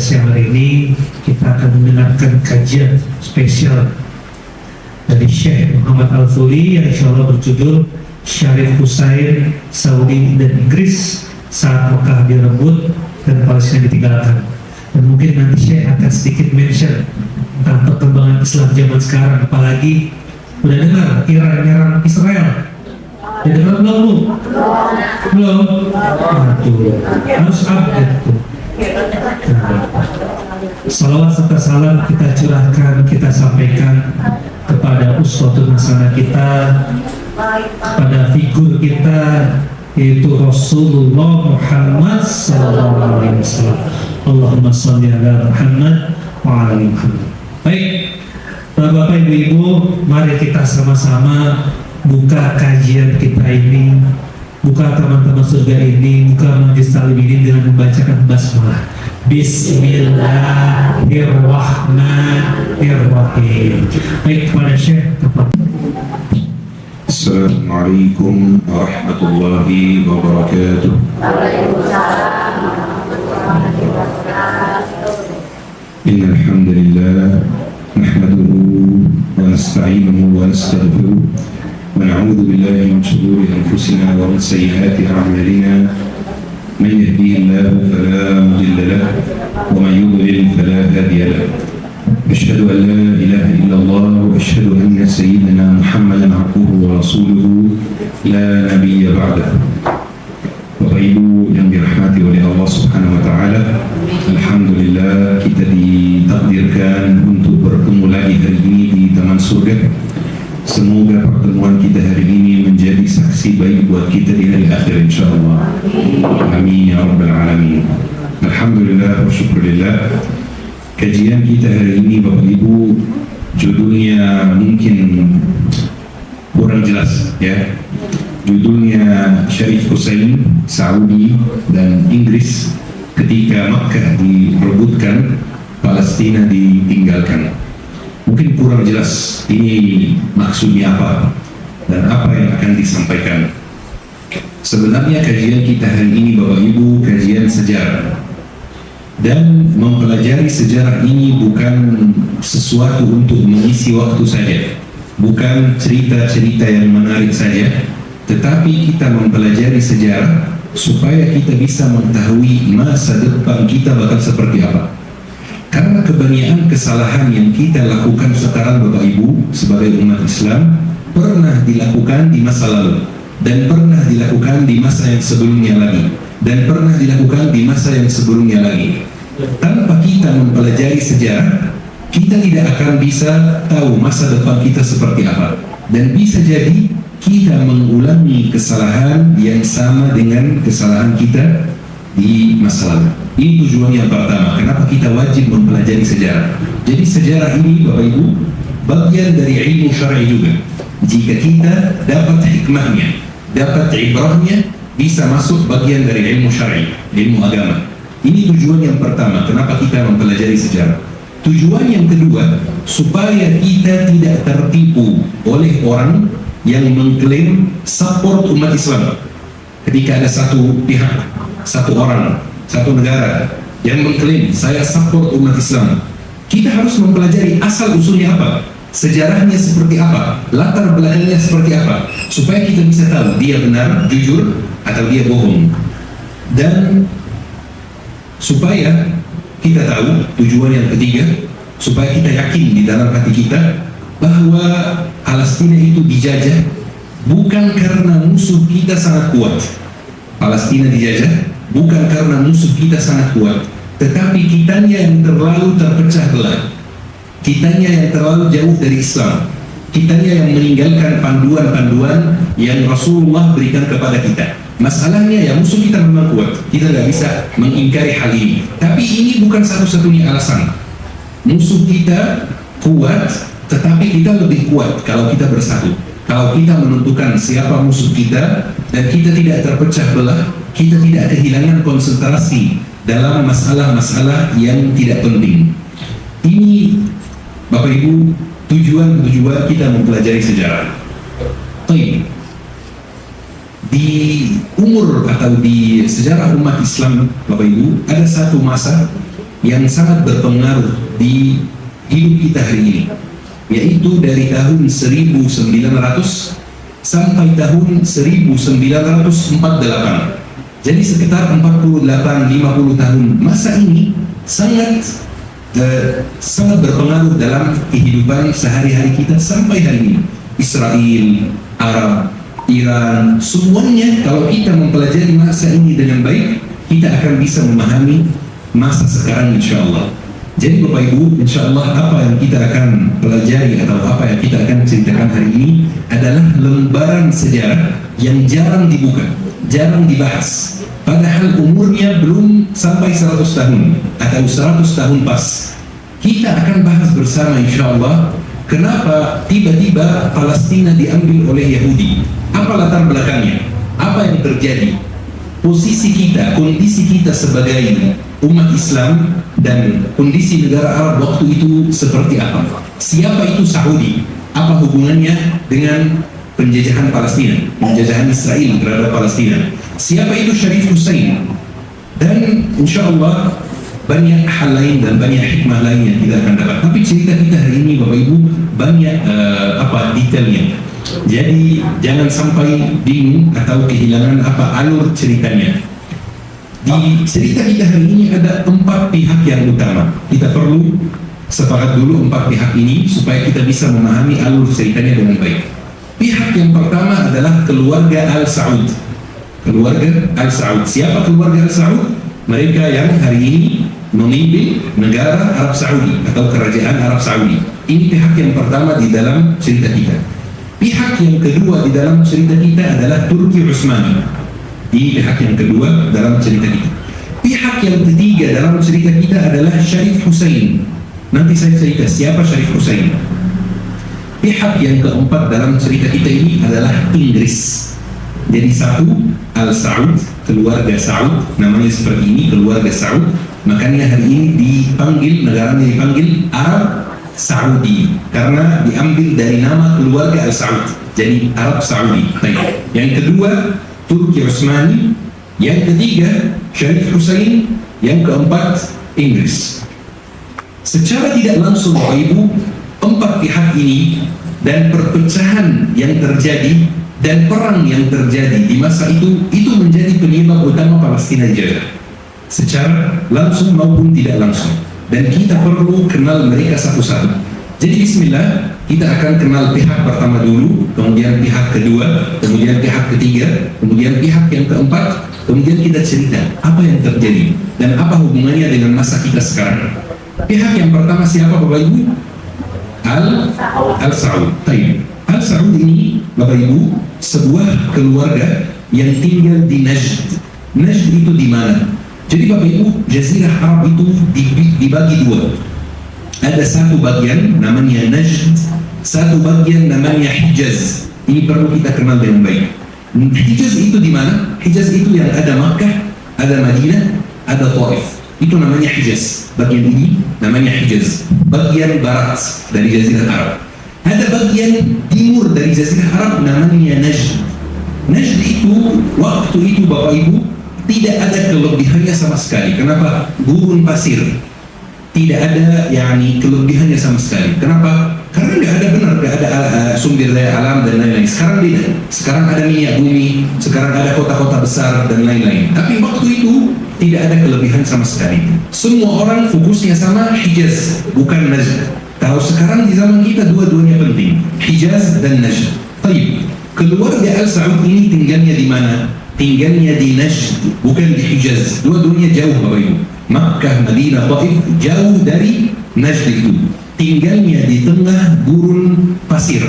Desember ini kita akan mendengarkan kajian spesial dari Syekh Muhammad Al-Thuli yang insya Allah berjudul Syarif Husain, Saudi dan Inggris saat Mekah direbut dan Palestina ditinggalkan. Dan mungkin nanti Syekh akan sedikit mention tentang perkembangan Islam zaman sekarang, apalagi udah dengar Iran menyerang Israel. Udah dengar belum Bu? Belum? Aduh, harus update tuh. Salawat serta salam kita curahkan, kita sampaikan kepada uswatun hasanah kita, kepada figur kita, yaitu Rasulullah Muhammad sallallahu alaihi wasallam. Allahumma shalli ala Muhammad wa ala Muhammad. Baik, Bapak Ibu, mari kita sama-sama buka kajian kita ini, buka teman-teman surga ini, buka majlis taklim ini dengan membacakan basmalah. Bismillahirrahmanirrahim. Baik, kepada Syekh. Assalamualaikum warahmatullahi wabarakatuh. Innal hamdalillah nahmaduhu wa nasta'inuhu wa nastaghfiruh wa na'udzu billahi min shururi anfusina wa min sayyiati a'malina. Man yahdihillahu fala mudilla lahu wa man yudlil fala hadiya lahu. Asyhadu an la ilaha illallah wa asyhadu anna sayyidina Muhammadan abduhu wa rasuluhu la nabiyya ba'dahu. Bapak Ibu yang dirahmati oleh Allah Subhanahu wa taala, alhamdulillah kita ditakdirkan untuk bertemu lagi hari ini di Taman Surga. Semoga pertemuan kita hari ini menjadi saksi baik buat kita di hari akhir insyaallah. Amin ya rabbal alamin. Alhamdulillah wa syukurillah. Kajian kita hari ini Bapak Ibu judulnya mungkin kurang jelas ya. Judulnya Syarif Husain, Saudi dan Inggris ketika Makkah direbutkan, Palestina ditinggalkan. Mungkin kurang jelas ini maksudnya apa dan apa yang akan disampaikan. Sebenarnya kajian kita hari ini Bapak Ibu kajian sejarah. Dan mempelajari sejarah ini bukan sesuatu untuk mengisi waktu saja, bukan cerita-cerita yang menarik saja, tetapi kita mempelajari sejarah supaya kita bisa mengetahui masa depan kita bakal seperti apa. Karena kebanyakan kesalahan yang kita lakukan sekarang Bapak Ibu sebagai umat Islam pernah dilakukan di masa lalu, dan pernah dilakukan di masa yang sebelumnya lagi, dan pernah dilakukan di masa yang sebelumnya lagi. Tanpa kita mempelajari sejarah, kita tidak akan bisa tahu masa depan kita seperti apa, dan bisa jadi kita mengulangi kesalahan yang sama dengan kesalahan kita di masa lalu. Ini tujuan yang pertama, kenapa kita wajib mempelajari sejarah. Jadi sejarah ini Bapak Ibu bagian dari ilmu syar'i juga. Jika kita dapat hikmahnya, dapat ibrahnya, bisa masuk bagian dari ilmu syar'i, ilmu agama. Ini tujuan yang pertama, kenapa kita mempelajari sejarah. Tujuan yang kedua, supaya kita tidak tertipu oleh orang yang mengklaim support umat Islam. Ketika ada satu pihak, satu orang, satu negara yang mengklaim saya support umat Islam, kita harus mempelajari asal usulnya apa, sejarahnya seperti apa, latar belakangnya seperti apa, supaya kita bisa tahu dia benar, jujur, atau dia bohong. Dan supaya kita tahu tujuan yang ketiga, supaya kita yakin di dalam hati kita bahwa Palestina itu dijajah bukan karena musuh kita sangat kuat. Palestina dijajah bukan karena musuh kita sangat kuat, tetapi kitanya yang terlalu terpecah belah, kitanya yang terlalu jauh dari Islam, kitanya yang meninggalkan panduan-panduan yang Rasulullah berikan kepada kita. Masalahnya ya musuh kita memang kuat, kita tidak bisa mengingkari hal ini, tapi ini bukan satu-satunya alasan. Musuh kita kuat, tetapi kita lebih kuat kalau kita bersatu. Kalau kita menentukan siapa musuh kita dan kita tidak terpecah belah, kita tidak kehilangan konsentrasi dalam masalah-masalah yang tidak penting. Ini Bapak Ibu tujuan kita mempelajari sejarah. Baik. Di umur atau di sejarah umat Islam Bapak Ibu ada satu masa yang sangat berpengaruh di hidup kita hari ini, yaitu dari tahun 1900 sampai tahun 1948. Jadi sekitar 48-50 tahun. Masa ini sangat berpengaruh dalam kehidupan sehari-hari kita sampai hari ini. Israel, Arab, Iran, semuanya kalau kita mempelajari masa ini dengan baik, kita akan bisa memahami masa sekarang insya Allah. Jadi Bapak Ibu, insya Allah apa yang kita akan pelajari atau apa yang kita akan ceritakan hari ini adalah lembaran sejarah yang jarang dibuka, jarang dibahas. Padahal umurnya belum sampai 100 tahun atau 100 tahun pas. Kita akan bahas bersama insya Allah kenapa tiba-tiba Palestina diambil oleh Yahudi. Apa latar belakangnya? Apa yang terjadi? Posisi kita, kondisi kita sebagai umat Islam dan kondisi negara Arab waktu itu seperti apa? Siapa itu Saudi? Apa hubungannya dengan penjajahan Palestina, penjajahan Israel terhadap Palestina? Siapa itu Syarif Hussein? Dan insya Allah banyak hal lain dan banyak hikmah lain yang kita akan dapat. Tapi cerita kita hari ini Bapak Ibu banyak detailnya. Jadi jangan sampai bingung atau kehilangan apa alur ceritanya. Di cerita kita hari ini ada 4 pihak yang utama. Kita perlu sepakat dulu 4 pihak ini supaya kita bisa memahami alur ceritanya dengan baik. Pihak yang pertama adalah keluarga Al-Saud. Keluarga Al-Saud. Siapa keluarga Al-Saud? Mereka yang hari ini memimpin negara Arab Saudi atau kerajaan Arab Saudi. Ini pihak yang pertama di dalam cerita kita. Pihak yang kedua di dalam cerita kita adalah Turki Utsmani. Ini pihak yang kedua dalam cerita kita. Pihak yang ketiga dalam cerita kita adalah Syarif Hussein. Nanti saya cerita siapa Syarif Hussein. Pihak yang keempat dalam cerita kita ini adalah Inggris. Jadi satu, Al-Saud, keluarga Saud, namanya seperti ini, keluarga Saud. Makanya hari ini negaranya dipanggil Arab Saudi karena diambil dari nama keluarga Al-Saud. Jadi Arab Saudi. Baik. Yang kedua, Turki Utsmani. Yang ketiga, Syarif Hussein. Yang keempat, Inggris. Secara tidak langsung Bapak Ibu, 4 pihak ini dan perpecahan yang terjadi dan perang yang terjadi di masa itu menjadi penyebab utama Palestina dijajah secara langsung maupun tidak langsung, dan kita perlu kenal mereka satu-satu. Jadi bismillah, kita akan kenal pihak pertama dulu, kemudian pihak kedua, kemudian pihak ketiga, kemudian pihak yang keempat, kemudian kita cerita apa yang terjadi dan apa hubungannya dengan masa kita sekarang. Pihak yang pertama siapa Bapak Ibu? Al-Saud. Al-Saud ini Bapak Ibu sebuah keluarga yang tinggal di Najd. Najd itu di mana? Jadi Bapak Ibu, Jazirah Arab itu dibagi 2. Ada satu bagian namanya Najd, satu bagian namanya Hijaz. Ini perlu kita kenal dengan baik. Hijaz itu di mana? Hijaz itu yang ada Makkah, ada Madinah, ada Taif. Itu namanya Hijaz. Bagian ini namanya Hijaz. Bagian barat dari Jazirah Arab. Ada bagian timur dari Jazirah Arab namanya Najd. Najd itu waktu itu Bapak Ibu tidak ada kelebihannya sama sekali. Kenapa? Gurun pasir. Tidak ada kelebihannya sama sekali. Kenapa? Karena nggak ada sumber daya alam dan lain-lain. Sekarang beda. Sekarang ada minyak bumi, sekarang ada kota-kota besar dan lain-lain. Tapi waktu itu tidak ada kelebihan sama sekali. Semua orang fokusnya sama Hijaz, bukan Najd. Kalau sekarang di zaman kita dua-duanya penting, Hijaz dan Najd. Baik, keluarga Al-Saud ini tinggalnya di mana? Tinggalnya di Najd, bukan di Hijaz. Dua-duanya jauh Bapak Ibu. Makkah, Madinah, Taif jauh dari Najd itu. Tinggalnya di tengah gurun pasir.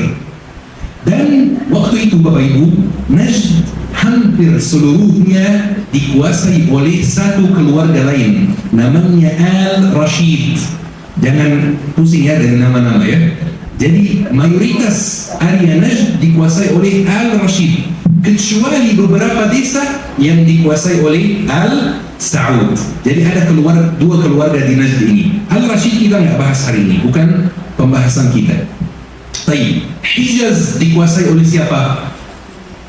Dan waktu itu Bapak Ibu, Najd hampir seluruhnya dikuasai oleh satu keluarga lain, namanya Al-Rashid. Jangan pusing ya dengan nama-nama ya. Jadi mayoritas area Najd dikuasai oleh Al-Rashid, kecuali beberapa desa yang dikuasai oleh Al-Saud. Jadi ada dua keluarga di Najd ini. Al-Rashid kita nggak bahas hari ini, bukan pembahasan kita. Baik, Hijaz dikuasai oleh siapa?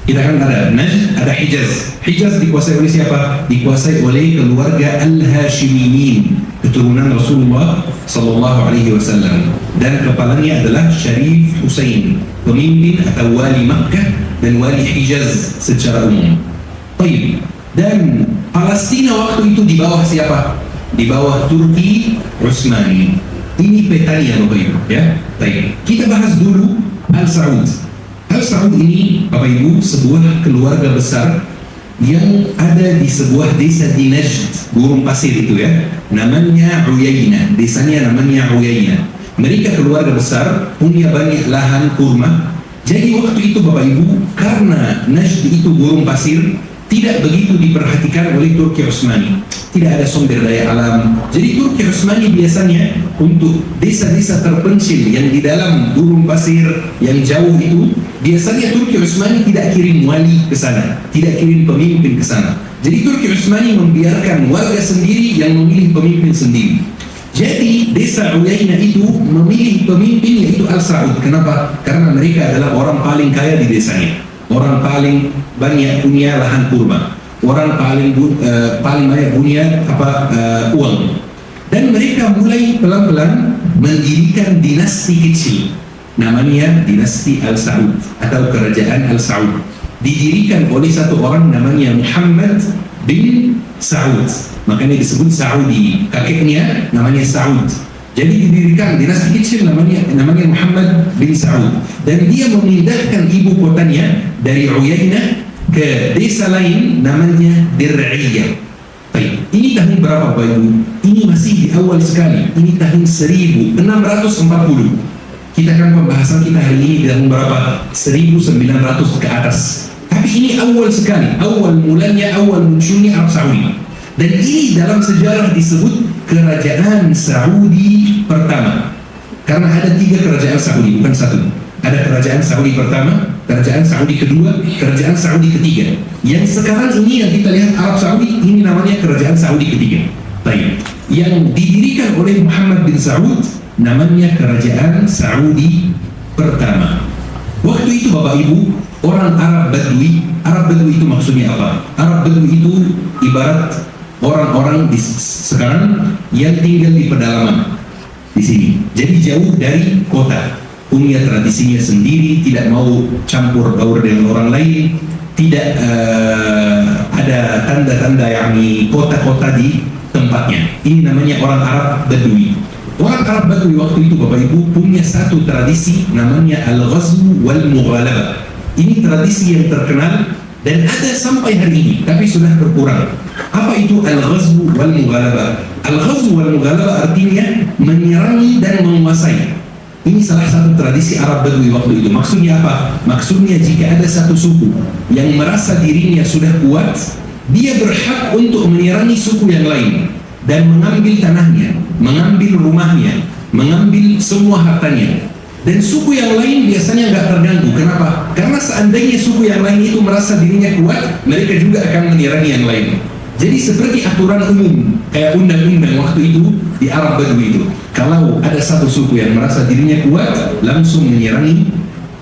Kita kan ada Najd, ada Hijaz. Hijaz dikuasai oleh siapa? Dikuasai oleh keluarga Al-Hashimiyin. keturunan Rasulullah Sallallahu Alaihi Wasallam, dan kepalanya adalah Syarif Hussein, pemimpin atau wali Makkah dan wali Hijaz secara umum. Baik. Dan Palestina waktu itu di bawah siapa? Di bawah Turki Utsmani. Ini petanya Bapak Ibu, ya. Baik. Kita bahas dulu Al Saud. Al Saud ini Bapak Ibu sebuah keluarga besar yang ada di sebuah desa di Najd, gurun pasir itu ya. Namanya Uyainah. Desanya namanya Uyainah. Mereka keluarga besar, punya banyak lahan kurma. Jadi waktu itu Bapak Ibu, karena Najd itu gurun pasir, tidak begitu diperhatikan oleh Turki Utsmani. Tidak ada sumber daya alam. Jadi Turki Utsmani biasanya untuk desa-desa terpencil yang di dalam gurun pasir yang jauh itu, biasanya Turki Utsmani tidak kirim wali ke sana, tidak kirim pemimpin ke sana. Jadi Turki Utsmani membiarkan warga sendiri yang memilih pemimpin sendiri. Jadi desa Uyainah itu memilih pemimpin yaitu Al Saud. Kenapa? Karena mereka adalah orang paling kaya di desanya. Orang paling banyak punya lahan kurma, orang paling banyak punya uang, dan mereka mulai pelan-pelan mendirikan dinasti kecil, namanya dinasti Al Saud atau kerajaan Al Saud. Didirikan oleh satu orang namanya Muhammad bin Saud, makanya disebut Saudi. Kakeknya namanya Saud. Jadi didirikan dinasti kecil namanya Muhammad bin Saud, dan dia memindahkan ibu kotanya dari Uyainah ke desa lain namanya Dir'iyah. Baik, ini tahun berapa Bapak Ibu? Ini masih di awal sekali. Ini tahun 1640. Kita kan pembahasan kita hari ini di tahun berapa? 1900 ke atas. Tapi ini awal sekali, awal mulanya, awal munculnya Arab Saudi. Dan ini dalam sejarah disebut kerajaan Saudi pertama. Karena ada 3 kerajaan Saudi, bukan satu. Ada kerajaan Saudi pertama, kerajaan Saudi kedua, kerajaan Saudi ketiga. Yang sekarang ini yang kita lihat Arab Saudi, ini namanya kerajaan Saudi ketiga. Baik. Yang didirikan oleh Muhammad bin Saud namanya kerajaan Saudi pertama. Waktu itu Bapak Ibu, orang Arab Badui itu maksudnya apa? Arab Badui itu ibarat orang-orang di sekarang yang tinggal di pedalaman di sini. Jadi jauh dari kota, punya tradisinya sendiri, tidak mau campur baur dengan orang lain, tidak ada tanda-tanda yakni kota-kota di tempatnya. Ini namanya orang Arab Badui. Orang Arab Badui waktu itu Bapak Ibu punya satu tradisi namanya Al-Ghazwu wal-Mughalabah. Ini tradisi yang terkenal dan ada sampai hari ini, tapi sudah berkurang. Apa itu Al-Ghazwu wal-Mughalabah? Al-Ghazwu wal-Mughalabah artinya menyerangi dan menguasai. Ini salah satu tradisi Arab Badui waktu itu. Maksudnya apa? Maksudnya jika ada satu suku yang merasa dirinya sudah kuat, dia berhak untuk menyerangi suku yang lain dan mengambil tanahnya, mengambil rumahnya, mengambil semua hartanya. Dan suku yang lain biasanya nggak terganggu. Kenapa? Karena seandainya suku yang lain itu merasa dirinya kuat, mereka juga akan menyerangi yang lain. Jadi seperti aturan umum, kayak undang-undang waktu itu di Arab Badui itu. Kalau ada satu suku yang merasa dirinya kuat, langsung menyerangi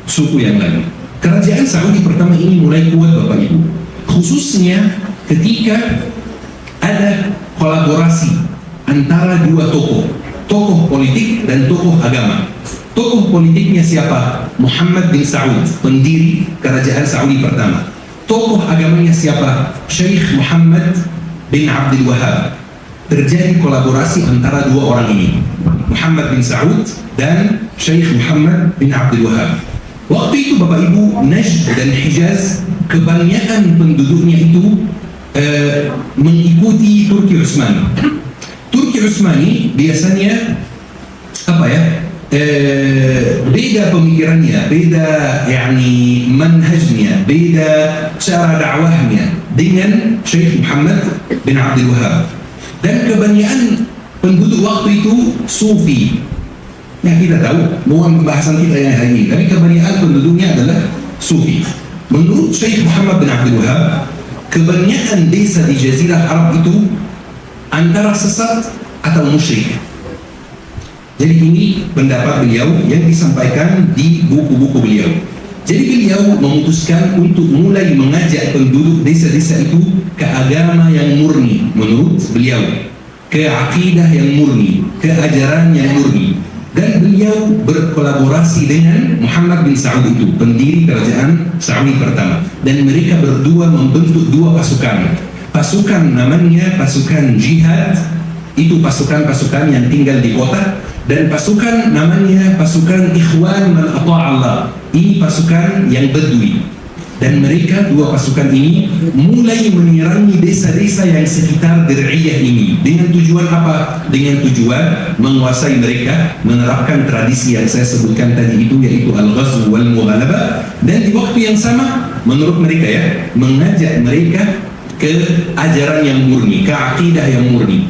suku yang lain. Kerajaan Saudi pertama ini mulai kuat Bapak Ibu. Khususnya ketika ada kolaborasi antara dua tokoh politik dan tokoh agama. Tokoh politiknya siapa? Muhammad bin Saud, pendiri kerajaan Saudi pertama. Tokoh agamanya siapa? Syekh Muhammad bin Abdul Wahab. Terjadi kolaborasi antara dua orang ini, Muhammad bin Saud dan Syekh Muhammad bin Abdul Wahab. Waktu itu Bapak Ibu, Najd dan Hijaz kebanyakan penduduknya itu mengikuti Turki Utsmani. Turki Utsmani biasanya beda pemikirannya, beda yakni manhajnya, beda cara dakwahnya dengan Syekh Muhammad bin Abdul Wahab. Dan kebanyakan penduduk waktu itu Sufi. Ya kita tahu, bukan pembahasan kita yang hari ini, tapi kebanyakan penduduknya adalah Sufi. Menurut Syekh Muhammad bin Abdul Wahab, kebanyakan desa di Jazirah Arab itu antara sesat atau musyrik. Jadi ini pendapat beliau yang disampaikan di buku-buku beliau. Jadi beliau memutuskan untuk mulai mengajak penduduk desa-desa itu ke agama yang murni menurut beliau. ke akidah yang murni, ke ajaran yang murni. Dan beliau berkolaborasi dengan Muhammad bin Saud itu, pendiri kerajaan Saudi pertama. Dan mereka berdua membentuk dua pasukan. Pasukan namanya pasukan jihad, itu pasukan-pasukan yang tinggal di kota. Dan pasukan namanya pasukan Ikhwan Man Ata'allah, ini pasukan yang Bedui. Dan mereka, dua pasukan ini, mulai menyerangi desa-desa yang sekitar Dir'iyah ini. Dengan tujuan apa? Dengan tujuan menguasai mereka, menerapkan tradisi yang saya sebutkan tadi itu, yaitu Al-Ghazw wal-Mughalabah. Dan di waktu yang sama, menurut mereka ya, mengajak mereka ke ajaran yang murni, ke akidah yang murni.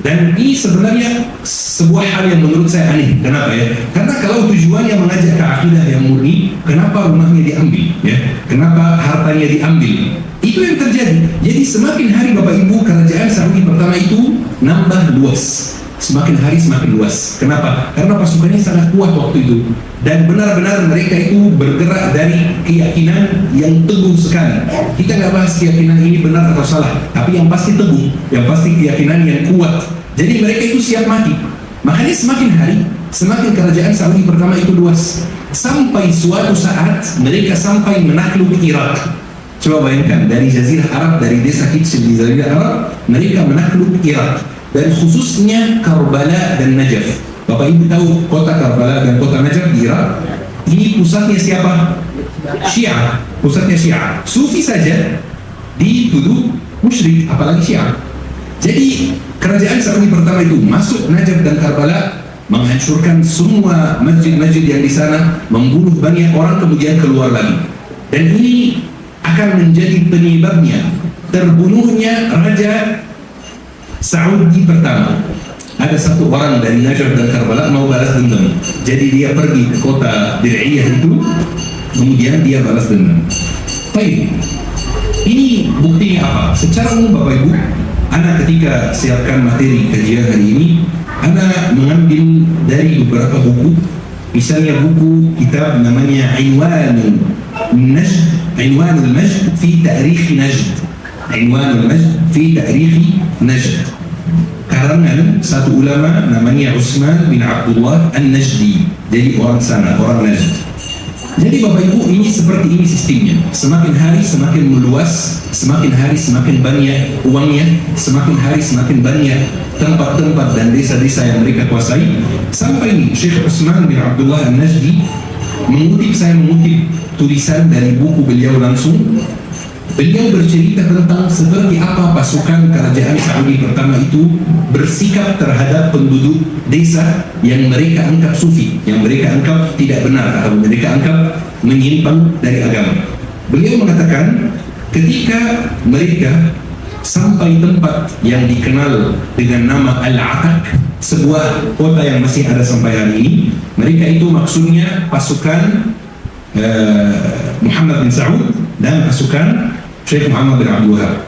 Dan ini sebenarnya sebuah hal yang menurut saya aneh. Kenapa ya? Karena kalau tujuannya mengajak ke akidah yang murni, kenapa rumahnya diambil? Ya? Kenapa hartanya diambil? Itu yang terjadi. Jadi semakin hari Bapak Ibu, kerajaan Saudi pertama itu nambah luas. Semakin hari semakin luas. Kenapa? Karena pasukannya sangat kuat waktu itu. Dan benar-benar mereka itu bergerak dari keyakinan yang teguh sekali. Kita nggak bahas keyakinan ini benar atau salah, tapi yang pasti teguh, yang pasti keyakinan yang kuat. Jadi mereka itu siap mati. Makanya semakin hari, semakin kerajaan Saudi pertama itu luas. Sampai suatu saat mereka sampai menakluk Irak. Coba bayangkan, dari Jazirah Arab, dari desa kecil di Jazirah Arab, mereka menakluk Irak. Dan khususnya Karbala dan Najaf. Bapak Ibu tahu kota Karbala dan kota Najaf di Irak? Ini pusatnya siapa? Syiah. Pusatnya Syiah. Sufi saja dituduh musyrik, apalagi Syiah. Jadi kerajaan Saudi pertama itu masuk Najaf dan Karbala, menghancurkan semua masjid-masjid yang di sana, membunuh banyak orang, kemudian keluar lagi. Dan ini akan menjadi penyebabnya terbunuhnya Raja Saudi pertama. Ada satu orang dari Najaf dan Karbala mau balas dendam. Jadi dia pergi ke kota Dir'iyah itu, kemudian dia balas dendam. Baik, ini buktinya apa? Secara umum Bapak Ibu, Ana ketika siapkan materi kajian hari ini, Ana mengambil dari beberapa buku. Misalnya buku kitab namanya Inwanul Majd fi Tarikh Najd. Inwanul Majd fi Tarikh Najd. Karangan satu ulama namanya Utsman bin Abdullah An-Najdi. Jadi orang sana, orang Najd. Jadi Bapak Ibu, ini seperti ini sistemnya. Semakin hari semakin meluas, semakin hari semakin banyak uangnya, semakin hari semakin banyak tempat-tempat dan desa-desa yang mereka kuasai. Sampai Syekh Utsman bin Abdullah An-Najdi saya mengutip tulisan dari buku beliau langsung. Beliau bercerita tentang seperti apa pasukan kerajaan Saudi pertama itu bersikap terhadap penduduk desa yang mereka anggap sufi, yang mereka anggap tidak benar atau mereka anggap menyimpang dari agama. Beliau mengatakan ketika mereka sampai tempat yang dikenal dengan nama Al-Atak, sebuah kota yang masih ada sampai hari ini, mereka itu maksudnya pasukan Muhammad bin Saud dan pasukan Syekh Muhammad bin Abdul Wahab.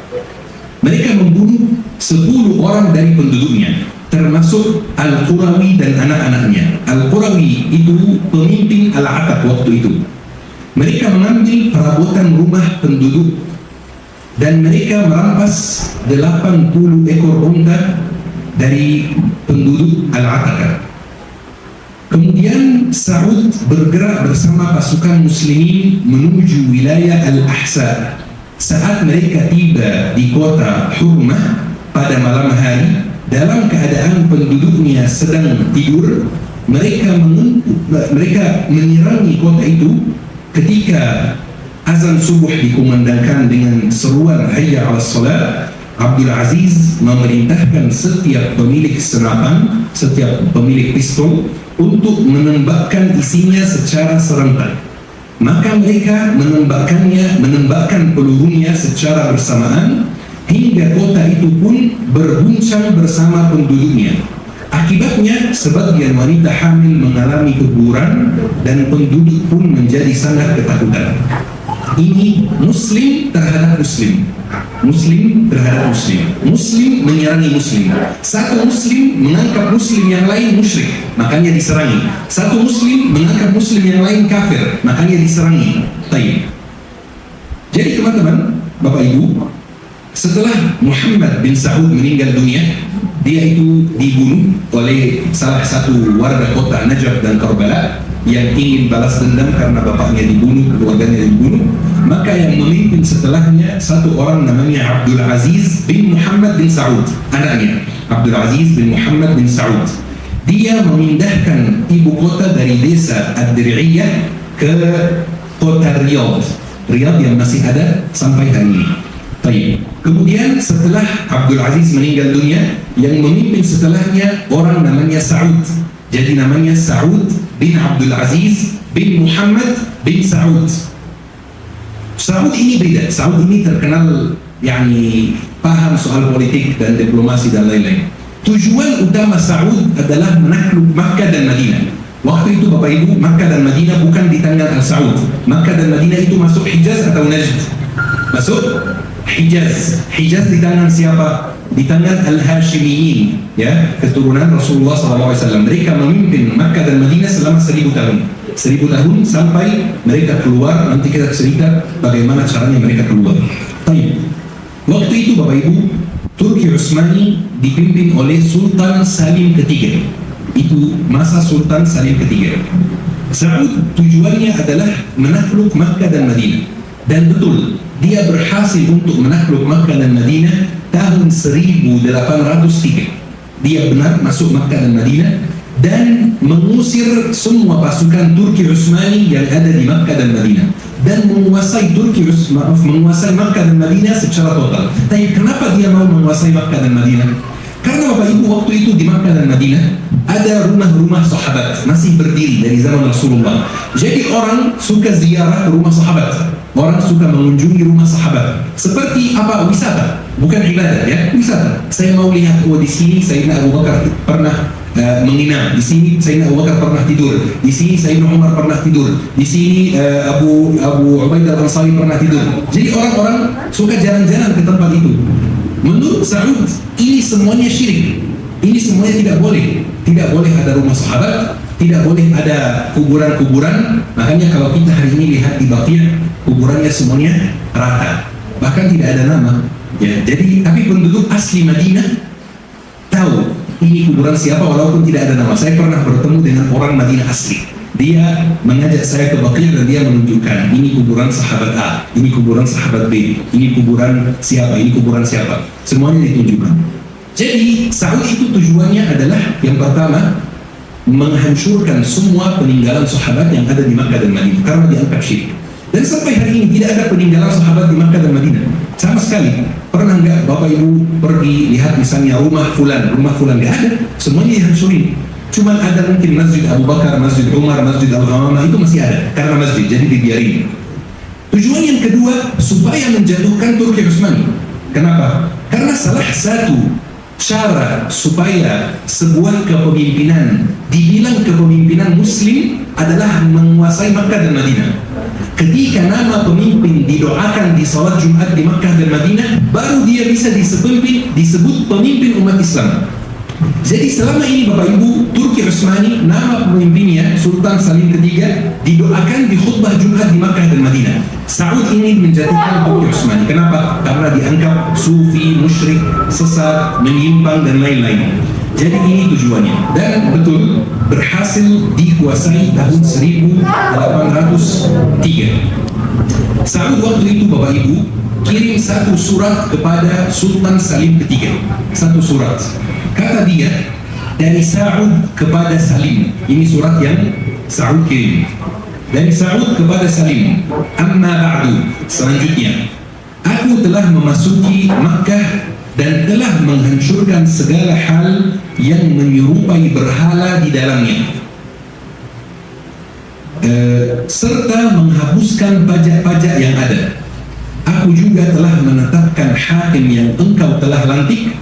Mereka membunuh 10 orang dari penduduknya, termasuk Al-Qurawi dan anak-anaknya. Al-Qurawi itu pemimpin Al-Atak waktu itu. Mereka mengambil perabotan rumah penduduk dan mereka merampas 80 ekor unta dari penduduk Al-Atak. Kemudian Saud bergerak bersama pasukan muslimin menuju wilayah Al-Ahsa. Saat mereka tiba di kota Hurmah pada malam hari, dalam keadaan penduduknya sedang tidur, mereka menyerangi kota itu. Ketika azan subuh dikumandangkan dengan seruan hayya 'alas salat, Abdul Aziz memerintahkan setiap pemilik senapan, setiap pemilik pistol untuk menembakkan isinya secara serentak. Maka mereka menembakkan pelurunya secara bersamaan hingga kota itu pun berguncang bersama penduduknya. Akibatnya sebagian wanita hamil mengalami keguguran dan penduduk pun menjadi sangat ketakutan. Ini muslim terhadap muslim, muslim terhadap muslim, muslim menyerangi muslim. Satu muslim menganggap muslim yang lain musyrik, makanya diserangi. Satu muslim menganggap muslim yang lain kafir, makanya diserangi. Baik. Jadi teman-teman, Bapak Ibu, setelah Muhammad bin Saud meninggal dunia, dia itu dibunuh oleh salah satu warga kota Najaf dan Karbala yang ingin balas dendam karena bapaknya dibunuh, keluarganya dibunuh. Maka yang memimpin setelahnya satu orang namanya Abdul Aziz bin Muhammad bin Saud, anaknya Abdul Aziz bin Muhammad bin Saud. Dia memindahkan ibu kota dari desa Ad-Dir'iyah ke kota Riyadh yang masih ada sampai hari ini. Baik. Kemudian setelah Abdul Aziz meninggal dunia, yang memimpin setelahnya orang namanya Saud. Jadi namanya Saud bin Abdul Aziz bin Muhammad bin Saud. Saud ini beda. Saud ini terkenal paham soal politik dan diplomasi dan lain-lain. Tujuan utama Saud adalah menakluk Makkah dan Madinah. Waktu itu Bapak Ibu, Makkah dan Madinah bukan di tangan Al-Saud. Makkah dan Madinah itu masuk Hijaz atau Najd? Masuk Hijaz. Hijaz di tangan siapa? Di tangan Al-Hashimiyin, ya, keturunan Rasulullah SAW. Mereka memimpin Makkah dan Madinah selama 1000 tahun. 1000 tahun sampai mereka keluar. Nanti kita cerita bagaimana caranya mereka keluar. Baik. Waktu itu Bapak Ibu, Turki Utsmani dipimpin oleh Sultan Salim III. Itu masa Sultan Salim III. Saud tujuannya adalah menakluk Makkah dan Madinah. Dan betul, dia berhasil untuk menakluk Makkah dan Madinah tahun 1803. Dia benar masuk Makkah dan Madinah dan mengusir semua pasukan Turki Utsmani yang ada di Makkah dan Madinah dan menguasai menguasai Makkah dan Madinah secara total. Tapi kenapa dia mau menguasai Makkah dan Madinah? Karena Bapak Ibu, waktu itu di Makkah dan Madinah ada rumah-rumah sahabat masih berdiri dari zaman Rasulullah. Jadi orang suka ziarah ke rumah sahabat. Orang suka mengunjungi rumah sahabat. Seperti apa? Wisata, bukan ibadah, ya, wisata. Saya mau lihat, di sini Sayyidina Abu Bakar pernah menginap, di sini Sayyidina Abu Bakar pernah tidur, di sini Sayyidina Umar pernah tidur, di sini Abu Ubaidah Al-Ansari pernah tidur. Jadi orang-orang suka jalan-jalan ke tempat itu. Menurut Saud, ini semuanya syirik. Ini semuanya tidak boleh. Tidak boleh ada rumah sahabat, tidak boleh ada kuburan-kuburan. Makanya kalau kita hari ini lihat di Baqi', kuburannya semuanya rata, bahkan tidak ada nama. Ya, jadi tapi penduduk asli Madinah tahu ini kuburan siapa walaupun tidak ada nama. Saya pernah bertemu dengan orang Madinah asli. Dia mengajak saya ke Baqi' dan dia menunjukkan ini kuburan sahabat A, ini kuburan sahabat B, ini kuburan siapa, ini kuburan siapa. Semuanya ditunjukkan. Jadi Saud itu tujuannya adalah yang pertama menghancurkan semua peninggalan sahabat yang ada di Makkah dan Madinah karena dianggap syirik. Dan sampai hari ini tidak ada peninggalan sahabat di Makkah dan Madinah sama sekali. Pernah nggak Bapak Ibu pergi lihat misalnya rumah fulan nggak ada, semuanya dihancurin. Cuman ada mungkin Masjid Abu Bakar, Masjid Umar, Masjid Al-Ghamamah itu masih ada karena masjid, jadi dibiarin. Tujuan yang kedua supaya menjatuhkan Turki Utsmani. Kenapa? Karena salah satu cara supaya sebuah kepemimpinan dibilang kepemimpinan Muslim adalah menguasai Makkah dan Madinah. Ketika nama pemimpin didoakan di salat Jumat di Makkah dan Madinah, baru dia bisa disebut pemimpin umat Islam. Jadi selama ini Bapak Ibu, Turki Utsmani nama pemimpinnya Sultan Salim III didoakan di khutbah Jumat di Makkah dan Madinah. Saud ingin menjatuhkan Turki Utsmani. Kenapa? Karena dianggap sufi, musyrik, sesat, menyimpang dan lain-lain. Jadi ini tujuannya. Dan betul berhasil dikuasai tahun 1803. Saud waktu itu Bapak Ibu kirim satu surat kepada Sultan Salim III. Satu surat. Kata dia, dari Saud kepada Salim. Ini surat yang Saud kirim. Dari Saud kepada Salim. Amma ba'du. Selanjutnya, aku telah memasuki Makkah dan telah menghancurkan segala hal yang menyerupai berhala di dalamnya, serta menghapuskan pajak-pajak yang ada. Aku juga telah menetapkan hakim yang engkau telah lantik.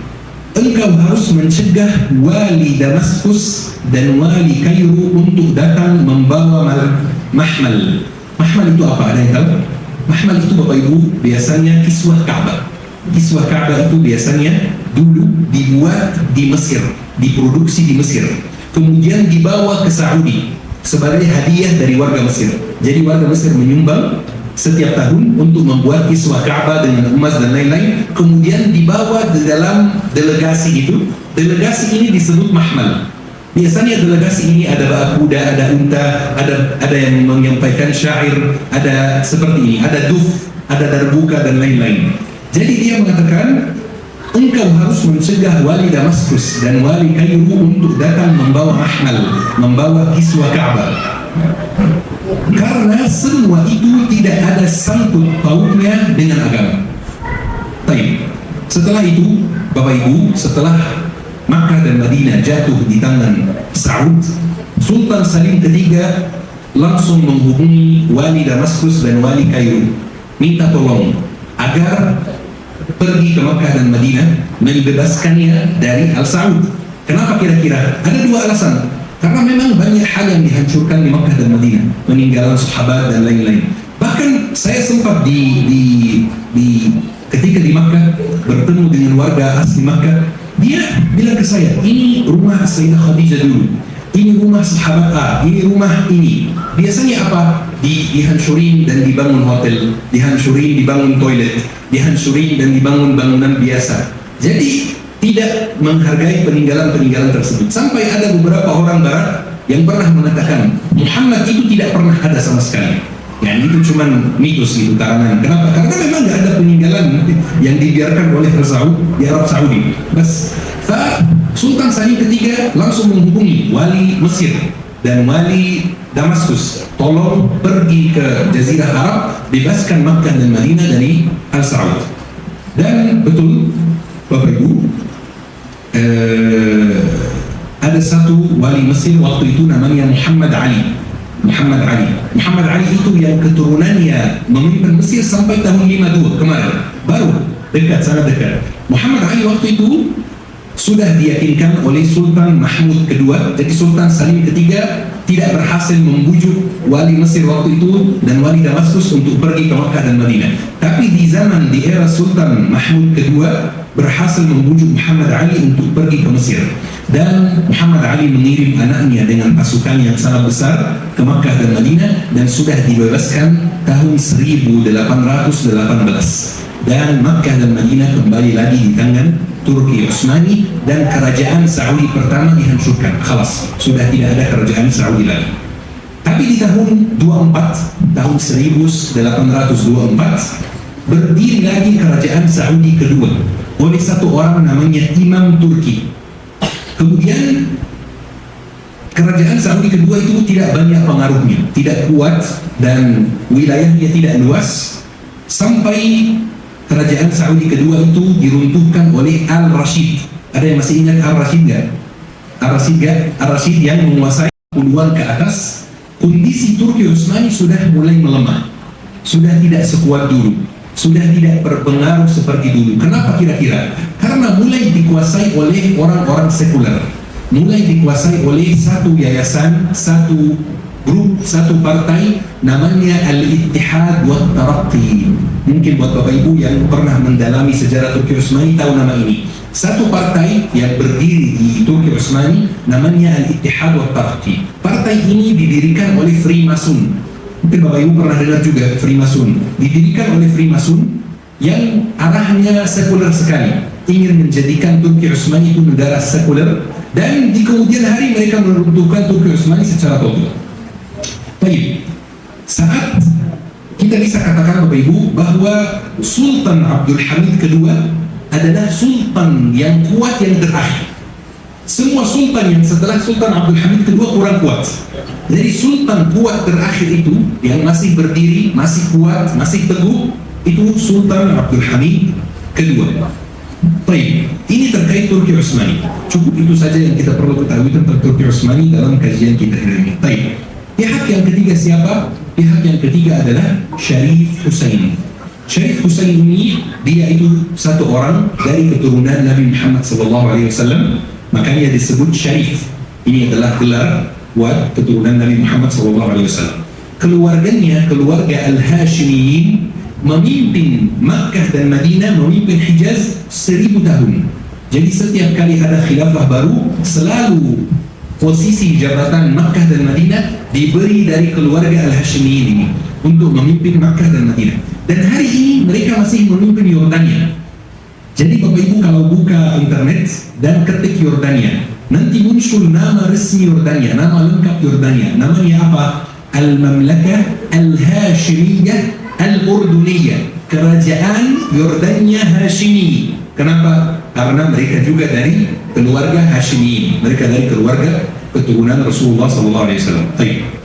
Engkau harus mencegah wali Damaskus dan wali Kairo untuk datang membawa mahmal. Mahmal itu apa? Ada yang tahu? Mahmal itu Bapak Ibu biasanya kiswah Ka'bah. Kiswah Ka'bah itu biasanya dulu dibuat di Mesir, diproduksi di Mesir, kemudian dibawa ke Saudi sebagai hadiah dari warga Mesir. Jadi warga Mesir menyumbang setiap tahun untuk membuat kiswah Ka'bah dengan emas dan lain-lain, kemudian dibawa di dalam delegasi itu. Delegasi ini disebut mahmal. Biasanya delegasi ini ada bak kuda, ada unta, ada yang menyampaikan syair, ada seperti ini, ada duf, ada darbuka dan lain-lain. Jadi dia mengatakan, engkau harus mencegah wali Damaskus dan wali Kairo untuk datang membawa mahmal, membawa kiswah Ka'bah. Karena semua itu tidak ada sangkut pautnya dengan agama. Baik. Setelah itu, Bapak Ibu, setelah Makkah dan Madinah jatuh di tangan Saud, Sultan Salim III langsung menghubungi wali Damaskus dan wali Kairo, minta tolong agar pergi ke Makkah dan Madinah membebaskannya dari Al-Saud. Kenapa kira-kira? Ada dua alasan. Karena memang banyak hal yang dihancurkan di Makkah dan Madinah, peninggalan sahabat dan lain-lain. Bahkan saya sempat ketika di Makkah bertemu dengan warga asli Makkah. Dia bilang ke saya, ini rumah Sayyidah Khadijah dulu, ini rumah sahabat A, ini rumah ini. Biasanya apa? Dihancurin dan dibangun hotel, dihancurin, dibangun toilet, dihancurin dan dibangun bangunan biasa. Jadi tidak menghargai peninggalan-peninggalan tersebut. Sampai ada beberapa orang Barat yang pernah mengatakan Muhammad itu tidak pernah ada sama sekali. Ya, itu cuma mitos gitu karangan. Kenapa? Karena memang nggak ada peninggalan yang dibiarkan oleh Rasul di Arab Saudi. Bas, Sultan Salim III langsung menghubungi wali Mesir dan wali Damaskus, tolong pergi ke Jazirah Arab, bebaskan Makkah dan Madinah dari Al-Saud. Dan betul, Bapak Ibu, ada satu wali Mesir waktu itu namanya Muhammad Ali. Muhammad Ali itu yang keturunannya memimpin Mesir sampai tahun 52 kemarin, baru sangat dekat. Muhammad Ali waktu itu sudah diyakinkan oleh Sultan Mahmud II. Jadi Sultan Salim III tidak berhasil membujuk wali Mesir waktu itu dan wali Damaskus untuk pergi ke Makkah dan Madinah. Tapi di era Sultan Mahmud II berhasil membujuk Muhammad Ali untuk pergi ke Mesir. Dan Muhammad Ali mengirim anaknya dengan pasukan yang sangat besar ke Makkah dan Madinah dan sudah dibebaskan tahun 1818. Dan Makkah dan Madinah kembali lagi di tangan Turki Utsmani dan kerajaan Saudi pertama dihancurkan. Khalas, sudah tidak ada kerajaan Saudi lagi. Tapi di tahun 24, tahun 1824 berdiri lagi kerajaan Saudi kedua oleh satu orang namanya Imam Turki. Kemudian kerajaan Saudi kedua itu tidak banyak pengaruhnya, tidak kuat dan wilayahnya tidak luas, sampai kerajaan Saudi kedua itu diruntuhkan oleh Al-Rashid. Ada yang masih ingat Al-Rashid nggak? Al-Rashid yang menguasai puluhan ke atas. Kondisi Turki Utsmani sudah mulai melemah, sudah tidak sekuat dulu, sudah tidak berpengaruh seperti dulu. Kenapa kira-kira? Karena mulai dikuasai oleh orang-orang sekuler, mulai dikuasai oleh satu yayasan, satu grup, satu partai namanya Al-Ittihad wa Taraqqi. Mungkin buat Bapak Ibu yang pernah mendalami sejarah Turki Utsmani tahu nama ini. Satu partai yang berdiri di Turki Utsmani namanya Al-Ittihad wa Taraqqi. Partai ini didirikan oleh Freemason. Mungkin Bapak Ibu pernah dengar juga Freemason. Didirikan oleh Freemason yang arahnya sekuler sekali, ingin menjadikan Turki Utsmani itu negara sekuler, dan di kemudian hari mereka meruntuhkan Turki Utsmani secara total. Baik, saat kita bisa katakan Bapak Ibu bahwa Sultan Abdul Hamid II adalah sultan yang kuat yang terakhir. Semua sultan yang setelah Sultan Abdul Hamid II kurang kuat. Jadi sultan kuat terakhir itu yang masih berdiri, masih kuat, masih teguh, itu Sultan Abdul Hamid II. Baik, ini terkait Turki Utsmani. Cukup itu saja yang kita perlu ketahui tentang Turki Utsmani dalam kajian kita ini. Baik, pihak yang ketiga siapa? Pihak yang ketiga adalah Syarif Hussein. Syarif Hussein ini dia itu satu orang dari keturunan Nabi Muhammad SAW, makanya disebut Syarif. Ini adalah gelar buat keturunan Nabi Muhammad SAW. Keluarganya, keluarga Al-Hashimiyin, memimpin Makkah dan Madinah, memimpin Hijaz 1000 tahun. Jadi setiap kali ada khilafah baru, selalu posisi jabatan Makkah dan Madinah diberi dari keluarga Al-Hashimiyin ini untuk memimpin Makkah dan Madinah. Dan hari ini mereka masih memimpin Yordania. Jadi Bapak Ibu kalau buka internet dan ketik Yordania, nanti muncul nama resmi Yordania, nama lengkap Yordania. Namanya apa? Al-Mamlakah Al-Hashimiyah Al-Urduniyah, Kerajaan Yordania Hashimi. Kenapa? Karena mereka juga dari keluarga Hashimi, mereka dari keluarga keturunan Rasulullah SAW. Baik.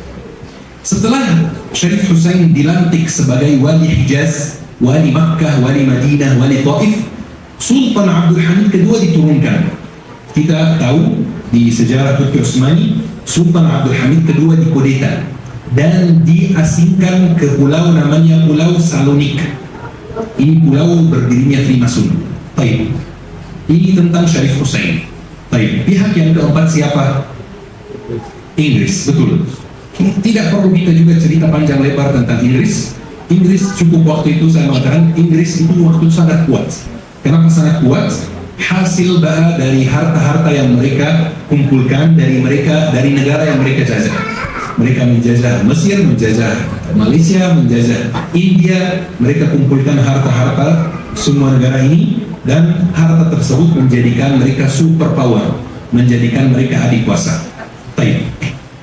Setelah Syarif Hussein dilantik sebagai wali Hijaz, wali Makkah, wali Madinah, wali Taif, Sultan Abdul Hamid kedua diturunkan. Kita tahu di sejarah Turki Utsmani, Sultan Abdul Hamid kedua dikudeta dan diasingkan ke pulau namanya Pulau Salonik. Ini pulau berdirinya Freemason. Baik. Ini tentang Syarif Hussein. Baik. Pihak yang keempat siapa? Inggris, betul. Tidak perlu kita juga cerita panjang lebar tentang Inggris. Inggris cukup waktu itu saya mengatakan Inggris itu waktu sangat kuat. Kenapa sangat kuat? Hasil dari harta-harta yang mereka kumpulkan dari negara yang mereka jajah. Mereka menjajah Mesir, menjajah Malaysia, menjajah India. Mereka kumpulkan harta-harta semua negara ini dan harta tersebut menjadikan mereka superpower, menjadikan mereka adik kuasa. Baik.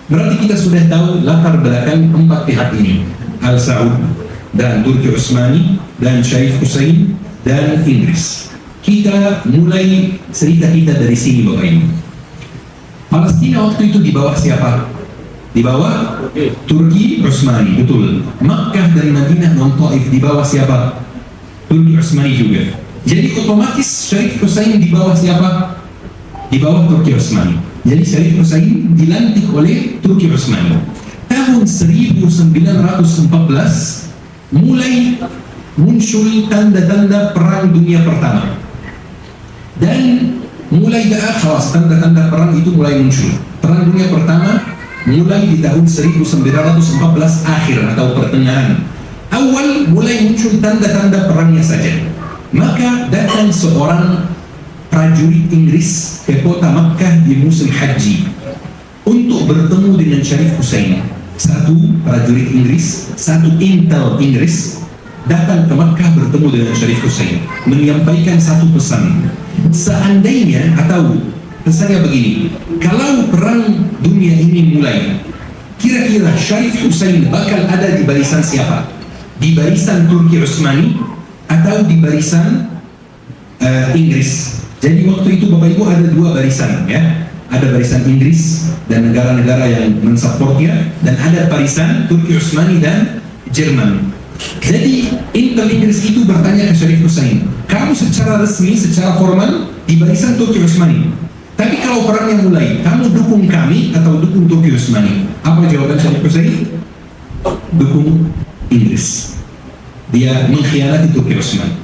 Berarti kita sudah tahu latar belakang empat pihak ini, Al Saud dan Turki Utsmani dan Syarif Hussein dan Inggris. Kita mulai cerita kita dari sini Bapak Ibu. Palestina waktu itu di bawah siapa? Di bawah Turki Utsmani, betul. Makkah dan Madinah dan Taif di bawah siapa? Turki Utsmani juga. Jadi otomatis Syarif Hussein di bawah siapa? Di bawah Turki Utsmani. Jadi Syarif Hussein dilantik oleh Turki Utsmani. Tahun 1914 mulai muncul tanda-tanda Perang Dunia Pertama. Dan mulai tanda-tanda perang itu mulai muncul. Perang Dunia Pertama mulai di tahun 1914 akhir atau pertengahan. Awal mulai muncul tanda-tanda perangnya saja. Maka datang seorang prajurit Inggris ke kota Makkah di musim haji untuk bertemu dengan Syarif Hussein. Satu prajurit Inggris, satu intel Inggris datang ke Makkah bertemu dengan Syarif Hussein, menyampaikan satu pesan. Seandainya atau pesannya begini, kalau perang dunia ini mulai, kira-kira Syarif Hussein bakal ada di barisan siapa? Di barisan Turki Utsmani atau di barisan Inggris? Jadi waktu itu Bapak Ibu ada dua barisan ya. Ada barisan Inggris dan negara-negara yang mensupportnya, dan ada barisan Turki Utsmani dan Jerman. Jadi intel Inggris itu bertanya ke Syarif Hussein, kamu secara resmi, secara formal di barisan Turki Utsmani, tapi kalau perangnya mulai, kamu dukung kami atau dukung Turki Utsmani? Apa jawaban Syarif Hussein? Dukung Inggris. Dia mengkhianati Turki Utsmani.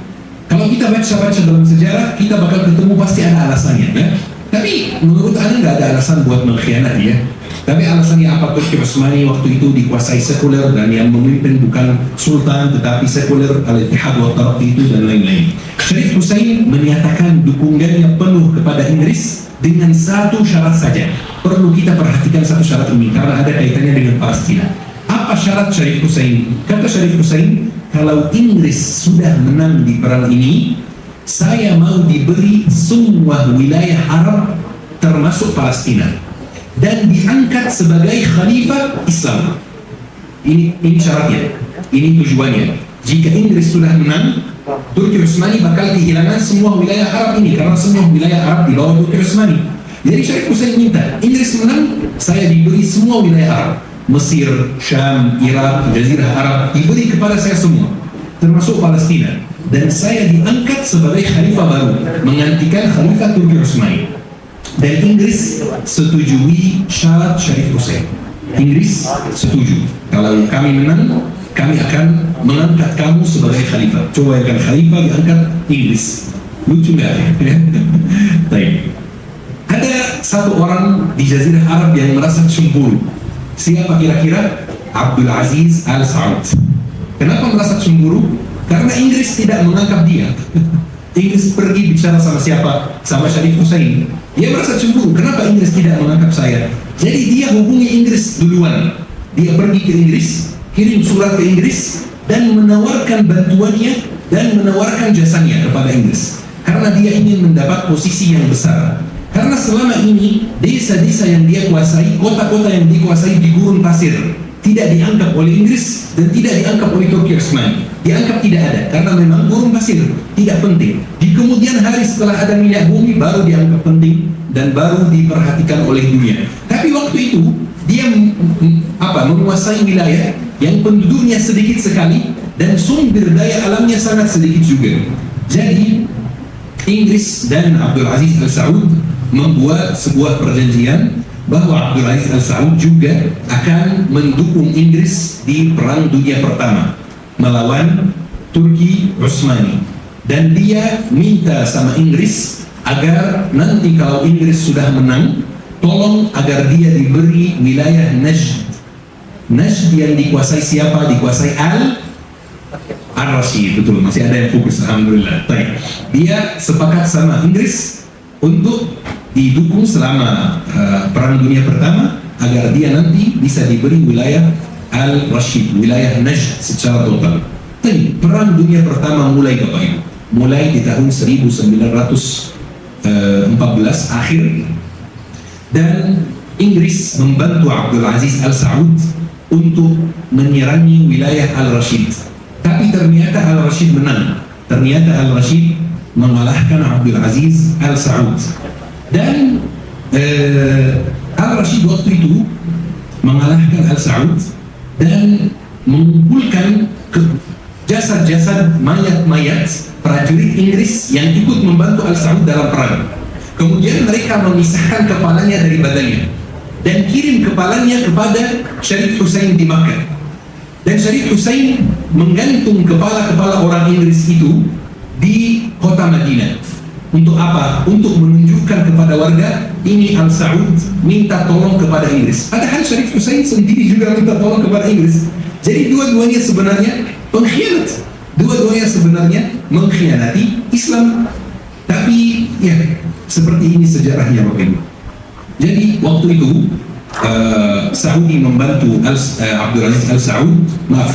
Kalau kita baca-baca dalam sejarah, kita bakal ketemu pasti ada alasannya ya. Tapi menurut Anda nggak ada alasan buat mengkhianati ya. Tapi alasannya apa? Turki Utsmani waktu itu dikuasai sekuler dan yang memimpin bukan sultan tetapi sekuler, Al-Ittihad wa Taraqi itu dan lain-lain. Syarif Hussein menyatakan dukungannya penuh kepada Inggris dengan satu syarat saja. Perlu kita perhatikan satu syarat ini karena ada kaitannya dengan Palestina. Apa syarat Syarif Hussein? Kata Syarif Hussein, kalau Inggris sudah menang di perang ini, saya mau diberi semua wilayah Arab termasuk Palestina dan diangkat sebagai khalifah Islam. Ini syaratnya, ini tujuannya. Jika Inggris sudah menang, Turki Utsmani bakal kehilangan semua wilayah Arab ini karena semua wilayah Arab di bawah Turki Utsmani. Jadi Syarif Hussein minta, Inggris menang, saya diberi semua wilayah Arab. Mesir, Syam, Irak, Jazirah Arab diberi kepada saya semua, termasuk Palestina, dan saya diangkat sebagai khalifah baru menggantikan khalifah Turki Utsmani. Dan Inggris setujui syarat Syarif Hussein. Inggris setuju, kalau kami menang, kami akan mengangkat kamu sebagai khalifah. Coba yang khalifah diangkat Inggris, lucu nggak? Baik. Ada satu orang di Jazirah Arab yang merasa cemburu. Siapa kira-kira? Abdul Aziz Al Saud. Kenapa merasa cemburu? Karena Inggris tidak menangkap dia. Inggris pergi bicara sama siapa? Sama Syarif Hussein. Dia merasa cemburu, kenapa Inggris tidak menganggap saya? Jadi dia hubungi Inggris duluan. Dia pergi ke Inggris, kirim surat ke Inggris, dan menawarkan bantuannya dan menawarkan jasanya kepada Inggris. Karena dia ingin mendapat posisi yang besar. Karena selama ini, desa-desa yang dia kuasai, kota-kota yang dikuasai di gurun pasir, tidak dianggap oleh Inggris dan tidak dianggap oleh Turki Utsmani. Dianggap tidak ada, karena memang gurun pasir, tidak penting. Di kemudian hari setelah ada minyak bumi, baru dianggap penting dan baru diperhatikan oleh dunia. Tapi waktu itu, dia menguasai wilayah yang penduduknya sedikit sekali dan sumber daya alamnya sangat sedikit juga. Jadi, Inggris dan Abdul Aziz Al Saud membuat sebuah perjanjian bahwa Abdul Aziz Al Saud juga akan mendukung Inggris di Perang Dunia Pertama melawan Turki Utsmani, dan dia minta sama Inggris agar nanti kalau Inggris sudah menang, tolong agar dia diberi wilayah Najd. Najd yang dikuasai siapa? Dikuasai Al-Rashid. Betul, masih ada yang fokus, alhamdulillah. Baik. Dia sepakat sama Inggris untuk didukung selama Perang Dunia Pertama agar dia nanti bisa diberi wilayah Al-Rashid, wilayah Najd secara total. Tapi Perang Dunia Pertama mulai kapan itu? Mulai di tahun 1914 akhir, dan Inggris membantu Abdul Aziz Al Saud untuk menyerangi wilayah Al-Rashid. Tapi ternyata Al-Rashid menang. Ternyata Al-Rashid mengalahkan Abdul Aziz Al Saud. Dan Al-Rashid waktu itu mengalahkan Al Saud dan mengumpulkan jasad-jasad mayat-mayat prajurit Inggris yang ikut membantu Al Saud dalam perang. Kemudian mereka memisahkan kepalanya dari badannya dan kirim kepalanya kepada Syarif Hussein di Makkah. Dan Syarif Hussein menggantung kepala-kepala orang Inggris itu di kota Madinah. Untuk apa? Untuk menunjukkan kepada warga, ini Al Saud minta tolong kepada Inggris. Padahal Syarif Hussein sendiri juga minta tolong kepada Inggris. Jadi dua-duanya sebenarnya pengkhianat. Dua-duanya sebenarnya mengkhianati Islam. Tapi ya, seperti ini sejarahnya Bapak Ibu. Jadi waktu itu Saudi membantu Abdul Aziz Al Saud,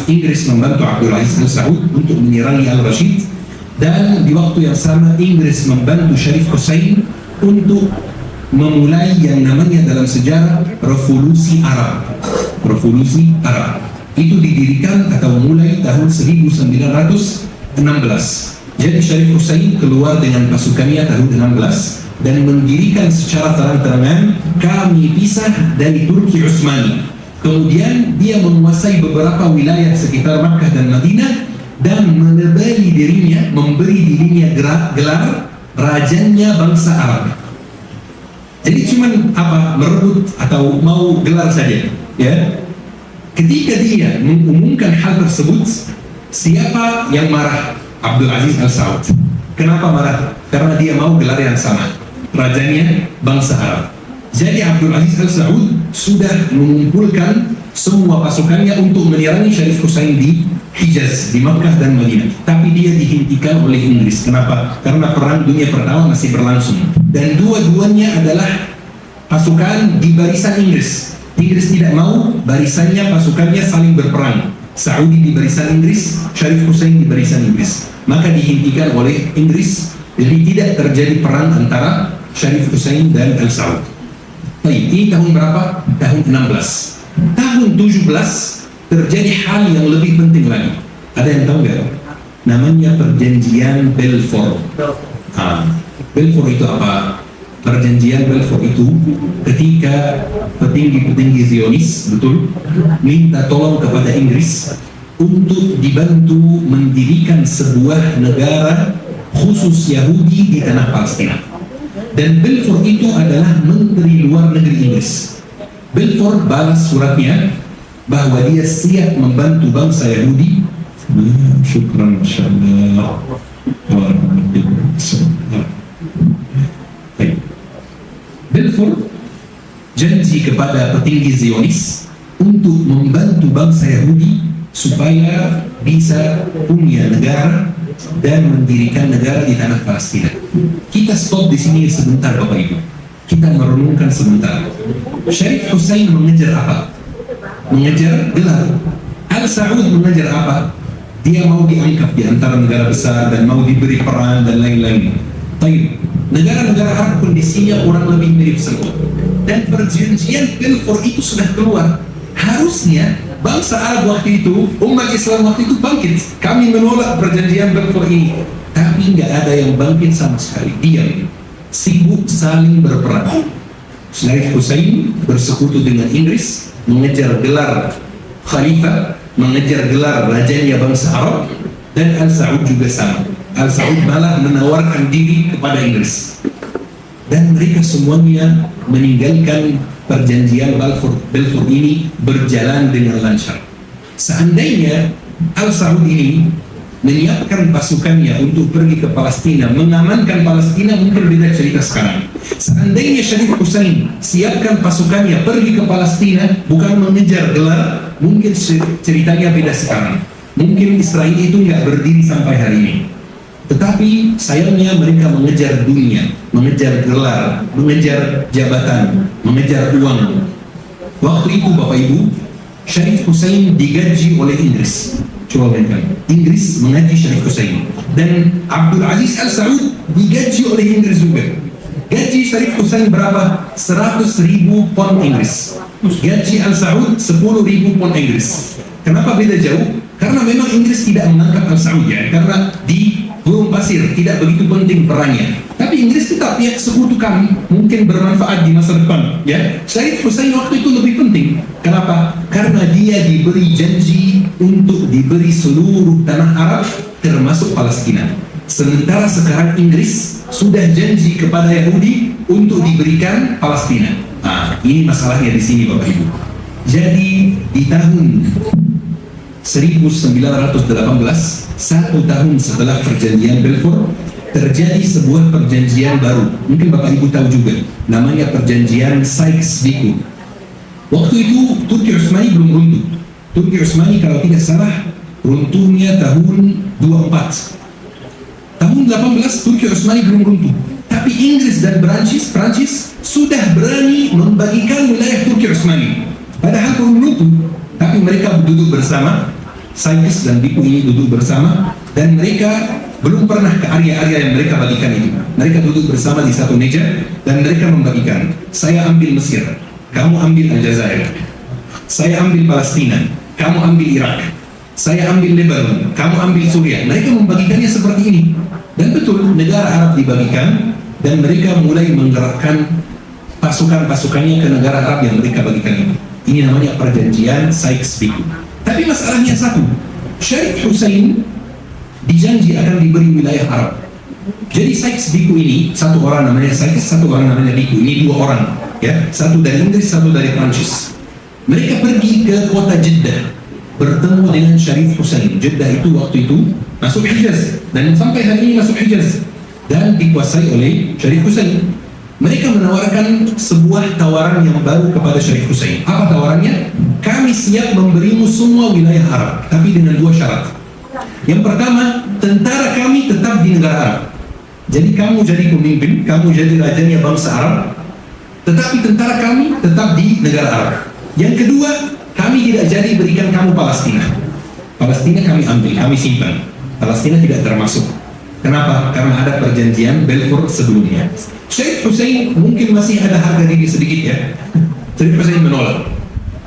Inggris membantu Abdul Aziz Al Saud untuk menyerangi Al-Rashid. Dan di waktu yang sama Inggris membantu Syarif Hussein untuk memulai yang namanya dalam sejarah Revolusi Arab. Revolusi Arab itu didirikan atau mulai tahun 1916. Jadi Syarif Hussein keluar dengan pasukannya tahun 16 dan mendirikan secara terang-terangan, kami pisah dari Turki Utsmani. Kemudian dia menguasai beberapa wilayah sekitar Makkah dan Madinah dan menebali dirinya, memberi dirinya gelar rajanya bangsa Arab. Jadi cuman merebut atau mau gelar saja, ya. Ketika dia mengumumkan hal tersebut, siapa yang marah? Abdul Aziz Al Saud. Kenapa marah? Karena dia mau gelar yang sama, rajanya bangsa Arab. Jadi Abdul Aziz Al Saud sudah mengumpulkan semua pasukannya untuk menyerangi Syarif Hussein di Hijaz, di Makkah dan Madinah. Tapi dia dihentikan oleh Inggris. Kenapa? Karena Perang Dunia Pertama masih berlangsung. Dan dua-duanya adalah pasukan di barisan Inggris. Inggris tidak mau barisannya, pasukannya saling berperang. Saudi di barisan Inggris, Syarif Hussein di barisan Inggris. Maka dihentikan oleh Inggris. Jadi tidak terjadi perang antara Syarif Hussein dan Al Saud. Baik, ini tahun berapa? Tahun 16. Tahun 17 terjadi hal yang lebih penting lagi. Ada yang tahu nggak? Namanya perjanjian Balfour. Balfour itu apa? Perjanjian Balfour itu ketika petinggi-petinggi Zionis, betul, minta tolong kepada Inggris untuk dibantu mendirikan sebuah negara khusus Yahudi di tanah Palestina. Dan Balfour itu adalah Menteri Luar Negeri Inggris. Balfour balas suratnya bahwa dia siap membantu bangsa Yahudi. Syukran, masyaallah. Balfour janji kepada petinggi Zionis untuk membantu bangsa Yahudi supaya bisa punya negara dan mendirikan negara di tanah Palestina. Kita stop di sini sebentar Bapak Ibu. kita merenungkan sebentar. Syarif Hussein mengejar apa? Mengejar gelar. Al Saud mengejar apa? Dia mau diangkat di antara negara besar dan mau diberi peran dan lain-lain. Baik, negara-negara Arab kondisinya kurang lebih mirip semua. Dan perjanjian Balfour itu sudah keluar. Harusnya bangsa Arab waktu itu, umat Islam waktu itu bangkit. Kami menolak perjanjian Balfour ini. Tapi nggak ada yang bangkit sama sekali. Diam, sibuk saling berperang. Syarif Hussein bersekutu dengan Inggris, mengejar gelar khalifah, mengejar gelar rajanya bangsa Arab, dan Al Saud juga sama. Al Saud malah menawarkan diri kepada Inggris, dan mereka semuanya meninggalkan perjanjian Balfour ini berjalan dengan lancar. Seandainya Al Saud ini menyiapkan pasukannya untuk pergi ke Palestina, mengamankan Palestina, mungkin beda cerita sekarang. Seandainya Syarif Hussein siapkan pasukannya pergi ke Palestina, bukan mengejar gelar, mungkin ceritanya beda sekarang. Mungkin Israel itu nggak berdiri sampai hari ini. Tetapi sayangnya mereka mengejar dunia, mengejar gelar, mengejar jabatan, mengejar uang. Waktu itu Bapak Ibu, Syarif Hussein digaji oleh Inggris. Coba bayangkan, Inggris mengaji Syarif Hussein, dan Abdul Aziz Al Saud digaji oleh Inggris juga. Gaji Syarif Hussein berapa? 100.000 pound Inggris. Gaji Al Saud 10.000 pound Inggris. Kenapa beda jauh? Karena memang Inggris tidak menangkap Al Saud, ya, karena di Gurun Pasir tidak begitu penting perannya. Tapi Inggris tetap, ya, sekutu kami, mungkin bermanfaat di masa depan, ya. Syarif Hussein waktu itu lebih penting. Kenapa? Karena dia diberi janji untuk diberi seluruh tanah Arab termasuk Palestina. Sementara sekarang Inggris sudah janji kepada Yahudi untuk diberikan Palestina. Nah, ini masalahnya di sini Bapak Ibu. Jadi di tahun 1918, 1 tahun setelah perjanjian Balfour, terjadi sebuah perjanjian baru. Mungkin Bapak Ibu tahu juga, namanya perjanjian Sykes-Picot. Waktu itu Turki Utsmani belum runtuh. Turki Utsmani kalau tidak salah runtuhnya tahun 24. Tahun 18 Turki Utsmani belum runtuh. Tapi Inggris dan Prancis sudah berani membagikan wilayah Turki Utsmani. Padahal belum runtuh, tapi mereka duduk bersama, Sykes dan Picot ini duduk bersama, dan mereka belum pernah ke area-area yang mereka bagikan itu. Mereka duduk bersama di satu meja dan mereka membagikan. Saya ambil Mesir, kamu ambil Aljazair. Saya ambil Palestina, kamu ambil Irak. Saya ambil Lebanon, kamu ambil Suriah. Mereka membagikannya seperti ini. Dan betul, negara Arab dibagikan, dan mereka mulai menggerakkan pasukan-pasukannya ke negara Arab yang mereka bagikan ini. Ini namanya perjanjian Sykes-Picot. Tapi masalahnya satu, Syarif Hussein dijanji akan diberi wilayah Arab. Jadi Sykes-Picot ini, satu orang namanya Sykes, satu orang namanya Picot. Ini 2 orang, ya, satu dari Inggris, satu dari Prancis. Mereka pergi ke kota Jeddah, bertemu dengan Syarif Hussein. Jeddah itu waktu itu masuk Hijaz, dan sampai hari ini masuk Hijaz, dan dikuasai oleh Syarif Hussein. Mereka menawarkan sebuah tawaran yang baru kepada Syarif Hussein. Apa tawarannya? Kami siap memberimu semua wilayah Arab, tapi dengan 2 syarat. Yang pertama, tentara kami tetap di negara Arab. Jadi kamu jadi pemimpin, kamu jadi rajanya bangsa Arab, tetapi tentara kami tetap di negara Arab. Yang kedua, kami tidak jadi berikan kamu Palestina. Palestina kami ambil, kami simpan. Palestina tidak termasuk. Kenapa? Karena ada perjanjian Balfour sebelumnya. Syarif Hussein mungkin masih ada harga diri sedikit, ya. Syarif Hussein menolak.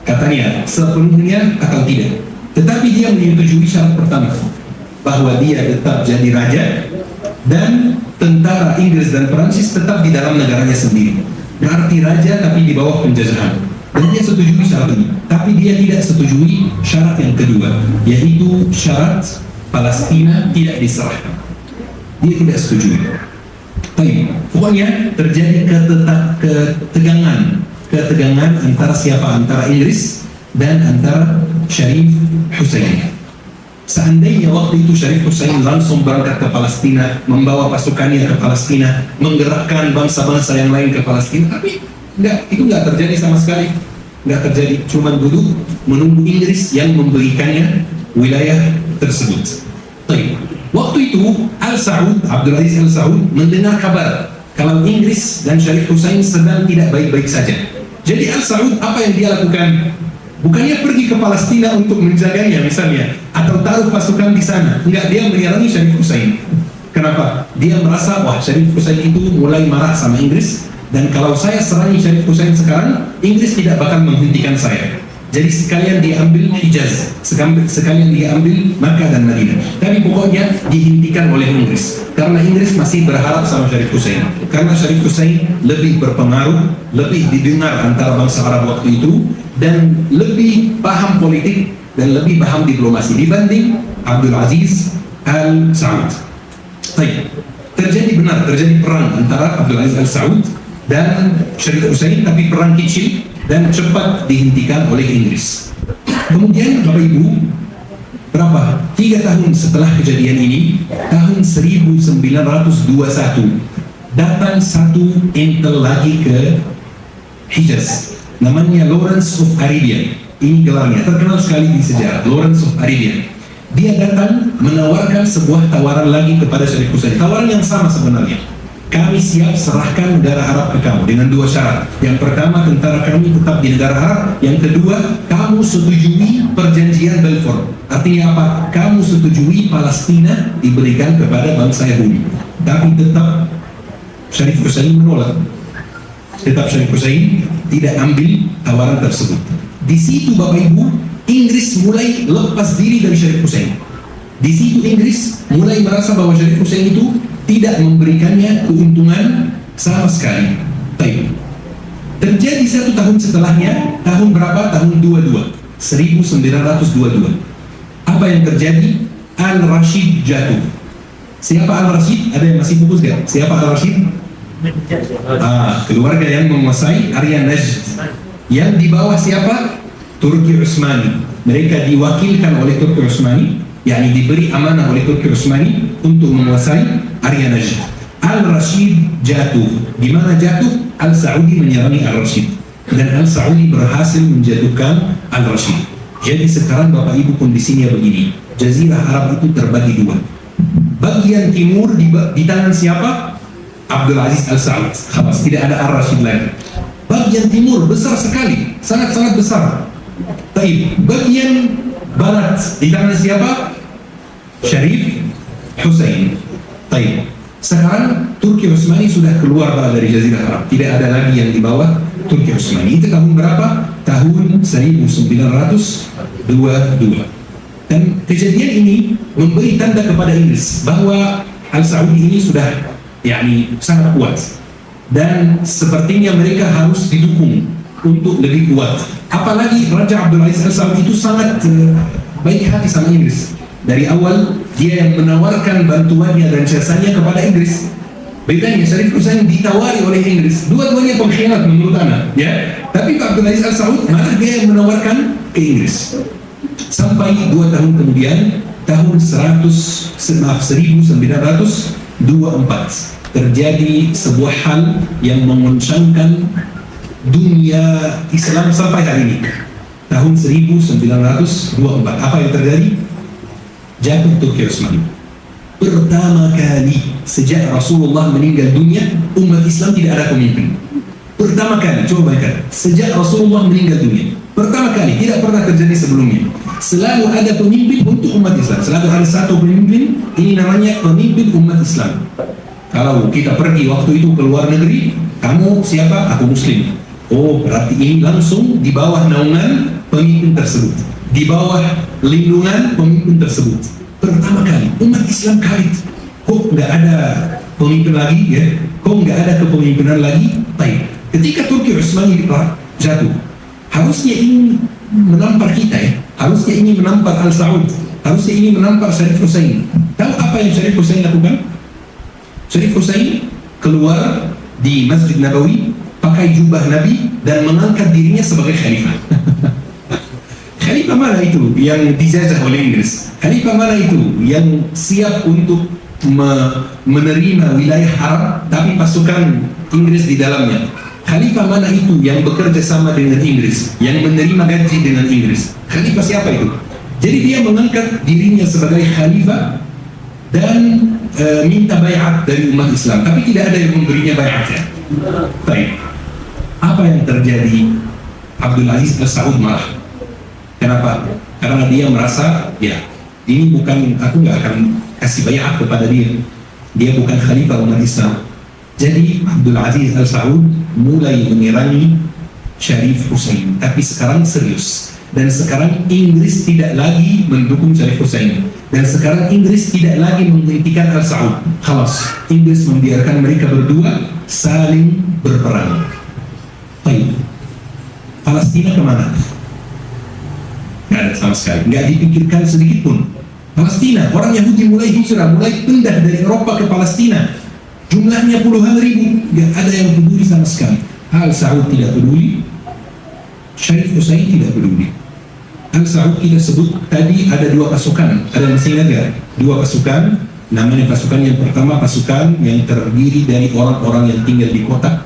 Katanya sepenuhnya atau tidak. Tetapi dia menyetujui syarat pertama, bahwa dia tetap jadi raja dan tentara Inggris dan Perancis tetap di dalam negaranya sendiri. Berarti raja tapi di bawah penjajahan. Dan dia setujui syarat ini. Tapi dia tidak setujui syarat yang kedua, yaitu syarat Palestina tidak diserahkan. Dia tidak setuju. Baik, pokoknya terjadi ketegangan antara siapa? Antara Inggris dan antara Syarif Hussein. Seandainya waktu itu Syarif Hussein langsung berangkat ke Palestina, membawa pasukannya ke Palestina, menggerakkan bangsa-bangsa yang lain ke Palestina, tapi itu nggak terjadi sama sekali. Nggak terjadi, cuma duduk menunggu Inggris yang memberikannya wilayah tersebut. Baik. Waktu itu Al Saud, Abdul Aziz Al Saud mendengar kabar kalau Inggris dan Syarif Hussein sedang tidak baik-baik saja. Jadi Al Saud apa yang dia lakukan? Bukannya pergi ke Palestina untuk menjaganya misalnya, atau taruh pasukan di sana. Enggak, dia menyerang Syarif Hussein. Kenapa? Dia merasa, wah, Syarif Hussein itu mulai marah sama Inggris, dan kalau saya serangi Syarif Hussein sekarang, Inggris tidak bakal menghentikan saya. Jadi sekalian dia ambil Hijaz, sekalian dia ambil Makkah dan Madinah. Tapi pokoknya dihentikan oleh Inggris, karena Inggris masih berharap sama Syarif Hussein. Karena Syarif Hussein lebih berpengaruh, lebih didengar antara bangsa Arab waktu itu, dan lebih paham politik dan lebih paham diplomasi dibanding Abdul Aziz Al Saud. Baik, terjadi perang antara Abdul Aziz Al Saud dan Syarif Hussein, tapi perang kecil dan cepat dihentikan oleh Inggris. Kemudian Bapak Ibu, berapa? 3 tahun setelah kejadian ini, tahun 1921, datang satu intel lagi ke Hijaz, namanya Lawrence of Arabia. Ini gelarnya, terkenal sekali di sejarah, Lawrence of Arabia. Dia datang menawarkan sebuah tawaran lagi kepada Syarif Hussein, tawaran yang sama sebenarnya. Kami siap serahkan negara Arab ke kamu dengan 2 syarat. Yang pertama, tentara kami tetap di negara Arab. Yang kedua, kamu setujui perjanjian Balfour. Artinya apa? Kamu setujui Palestina diberikan kepada bangsa Yahudi. Tapi tetap Syarif Hussein menolak. Tetap Syarif Hussein tidak ambil tawaran tersebut. Di situ Bapak Ibu, Inggris mulai lepas diri dari Syarif Hussein. Di situ Inggris mulai merasa bahwa Syarif Hussein itu tidak memberikannya keuntungan sama sekali. Baik. Terjadi 1 tahun setelahnya, tahun berapa? Tahun 22, 1922. Apa yang terjadi? Al-Rashid jatuh. Siapa Al-Rashid? Ada yang masih fokus gak? Siapa Al-Rashid? Keluarga yang menguasai area Najd. Yang di bawah siapa? Turki Utsmani. Mereka diwakilkan oleh Turki Utsmani, yakni diberi amanah oleh Turki Utsmani untuk menguasai area Najd. Al-Rashid jatuh. Di mana jatuh? Al-Saudi menyerangi Al-Rashid, dan Al-Saudi berhasil menjatuhkan Al-Rashid. Jadi sekarang Bapak Ibu kondisinya begini. Jazirah Arab itu terbagi 2. Bagian timur di tangan siapa? Abdul Aziz Al-Saud. Khalas, tidak ada Al-Rashid lagi. Bagian timur besar sekali, sangat-sangat besar. Baik, bagian barat di tangan siapa? Syarif Hussein. Baik, sekarang Turki Utsmani sudah keluar dari Jazirah Arab, tidak ada lagi yang di bawah Turki Utsmani. Itu tahun berapa? Tahun 1922. Dan kejadian ini memberi tanda kepada Inggris bahwa Al-Saudi ini sudah sangat kuat, dan sepertinya mereka harus didukung untuk lebih kuat. Apalagi Raja Abdul Aziz Al-Saud itu sangat baik hati sama Inggris. Dari awal dia yang menawarkan bantuannya dan jasanya kepada Inggris. Bedanya Syarif Hussein ditawari oleh Inggris. Dua-duanya pengkhianat menurut Anda, ya. Tapi Pak Abdul Aziz Al-Saud malah dia yang menawarkan ke Inggris. Sampai 2 tahun kemudian, tahun 1924 terjadi sebuah hal yang mengoncangkan dunia Islam sampai hari ini. Tahun 1924, apa yang terjadi? Jatuh Turki Utsmani. Pertama kali sejak Rasulullah meninggal dunia, umat Islam tidak ada pemimpin. Pertama kali, coba bayangkan, sejak Rasulullah meninggal dunia, pertama kali, tidak pernah terjadi sebelumnya. Selalu ada pemimpin untuk umat Islam, selalu ada satu pemimpin, ini namanya pemimpin umat Islam. Kalau kita pergi waktu itu ke luar negeri, kamu siapa? Aku Muslim. Oh, berarti ini langsung di bawah naungan pemimpin tersebut, di bawah lindungan pemimpin tersebut. Pertama kali umat Islam kaget, kok nggak ada pemimpin lagi, ya? Kok nggak ada kepemimpinan lagi? Baik. Ketika Turki Utsmani jatuh, harusnya ini menampar kita, ya. Harusnya ini menampar Al-Saud, harusnya ini menampar Syarif Hussein. Tahu apa yang Syarif Hussein lakukan? Syarif Hussein keluar di Masjid Nabawi, pakai jubah Nabi dan mengangkat dirinya sebagai khalifah. Khalifah mana itu yang dijajah oleh Inggris? Khalifah mana itu yang siap untuk menerima wilayah Arab tapi pasukan Inggris di dalamnya? Khalifah mana itu yang bekerja sama dengan Inggris, yang menerima gaji dengan Inggris? Khalifah siapa itu? Jadi dia mengangkat dirinya sebagai khalifah dan minta bayat dari umat Islam, tapi tidak ada yang memberinya bayatnya. Baik, apa yang terjadi? Abdul Aziz Al Saud marah. Kenapa? Karena dia merasa, ya ini bukan, aku nggak akan kasih bayat kepada dia. Dia bukan khalifah umat Islam. Jadi Abdul Aziz Al Saud mulai menyerang Syarif Hussein, tapi sekarang serius. Dan sekarang Inggris tidak lagi mendukung Syarif Hussein. Dan sekarang Inggris tidak lagi menghentikan Al Saud. Khalas, Inggris membiarkan mereka berdua saling berperang. Baik, Palestina kemana? Nggak ada sama sekali, nggak dipikirkan sedikit pun. Palestina, orang Yahudi mulai hijrah, mulai pindah dari Eropa ke Palestina. Jumlahnya puluhan ribu, nggak ada yang peduli sama sekali. Al Saud tidak peduli, Syarif Hussein tidak peduli. Al Saud kita sebut tadi ada dua pasukan, ada masih ingat dua pasukan. Namanya pasukan yang pertama pasukan yang terdiri dari orang-orang yang tinggal di kota,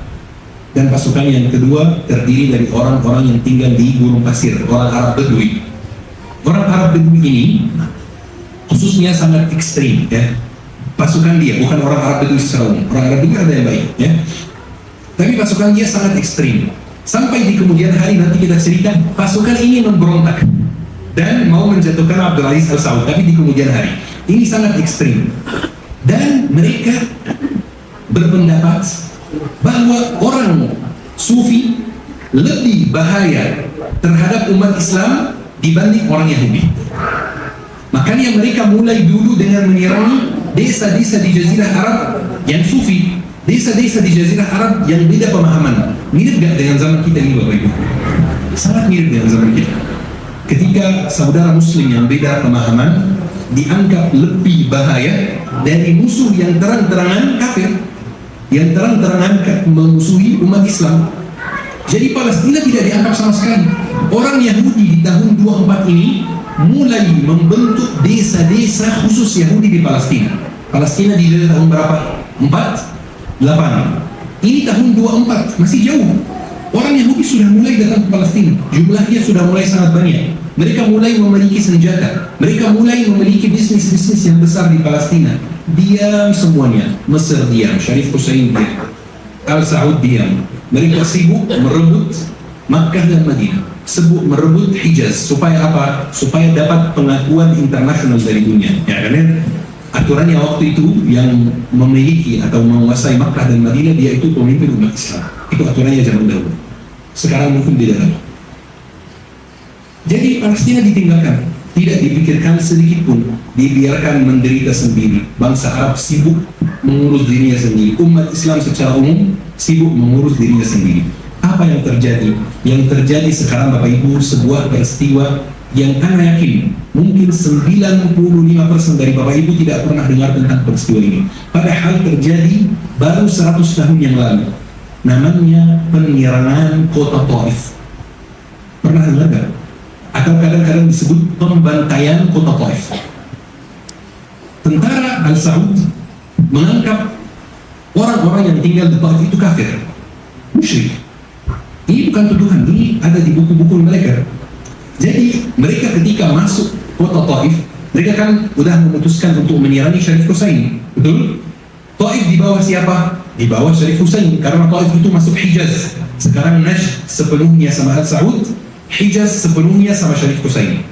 dan pasukan yang kedua terdiri dari orang-orang yang tinggal di gurun pasir, orang Arab Bedui. Orang Arab Bedui ini khususnya sangat ekstrim, ya. Pasukan dia bukan orang Arab Bedui secara umum. Orang Arab Bedui ada yang baik, ya. Tapi pasukan dia sangat ekstrim. Sampai di kemudian hari nanti kita cerita pasukan ini memberontak dan mau menjatuhkan Abdul Aziz Al Saud, tapi di kemudian hari. Ini sangat ekstrim. Dan mereka berpendapat bahwa orang Sufi lebih bahaya terhadap umat Islam dibanding orang Yahudi. Makanya mereka mulai dulu dengan menyerang desa-desa di Jazirah Arab yang Sufi, desa-desa di Jazirah Arab yang beda pemahaman. Mirip gak dengan zaman kita ini Bapak Ibu? Sangat mirip dengan zaman kita. Ketika saudara Muslim yang beda pemahaman dianggap lebih bahaya dari musuh yang terang-terangan kafir, yang terang-terangan memusuhi umat Islam. Jadi Palestina tidak dianggap sama sekali. Orang Yahudi di tahun 24 ini mulai membentuk desa-desa khusus Yahudi di Palestina. Palestina di tahun berapa? 8. Ini tahun 24, masih jauh. Orang Yahudi sudah mulai datang ke Palestina. Jumlahnya sudah mulai sangat banyak. Mereka mulai memiliki senjata. Mereka mulai memiliki bisnis-bisnis yang besar di Palestina. Diam semuanya. Mesir diam, Syarif Hussein diam, Al Saud diam. Mereka sibuk merebut Makkah dan Madinah, sibuk merebut Hijaz. Supaya apa? Supaya dapat pengakuan internasional dari dunia. Ya, karena aturannya waktu itu yang memiliki atau menguasai Makkah dan Madinah, dia itu pemimpin umat Islam. Itu aturannya zaman dahulu. Sekarang mungkin tidak lagi. Jadi Palestina ditinggalkan, tidak dipikirkan sedikit pun, dibiarkan menderita sendiri. Bangsa Arab sibuk mengurus dirinya sendiri. Umat Islam secara umum sibuk mengurus dirinya sendiri. Apa yang terjadi? Yang terjadi sekarang Bapak Ibu, sebuah peristiwa yang Anda yakin mungkin 95% dari Bapak Ibu tidak pernah dengar tentang peristiwa ini. Padahal terjadi baru 100 tahun yang lalu. Namanya penyerangan kota Taif. Pernah dengar gak? Atau kadang-kadang disebut pembantaian kota Taif. Tentara Al Saud menganggap orang-orang yang tinggal di Taif itu kafir, musyrik. Ini bukan tuduhan, ini ada di buku-buku mereka. Jadi mereka ketika masuk kota Taif, mereka kan udah memutuskan untuk menyerangi Syarif Hussein, betul? Taif di bawah siapa? Di bawah Syarif Hussein, karena Taif itu masuk Hijaz. Sekarang Najd sepenuhnya sama Al Saud, Hijaz sepenuhnya sama Syarif Hussein.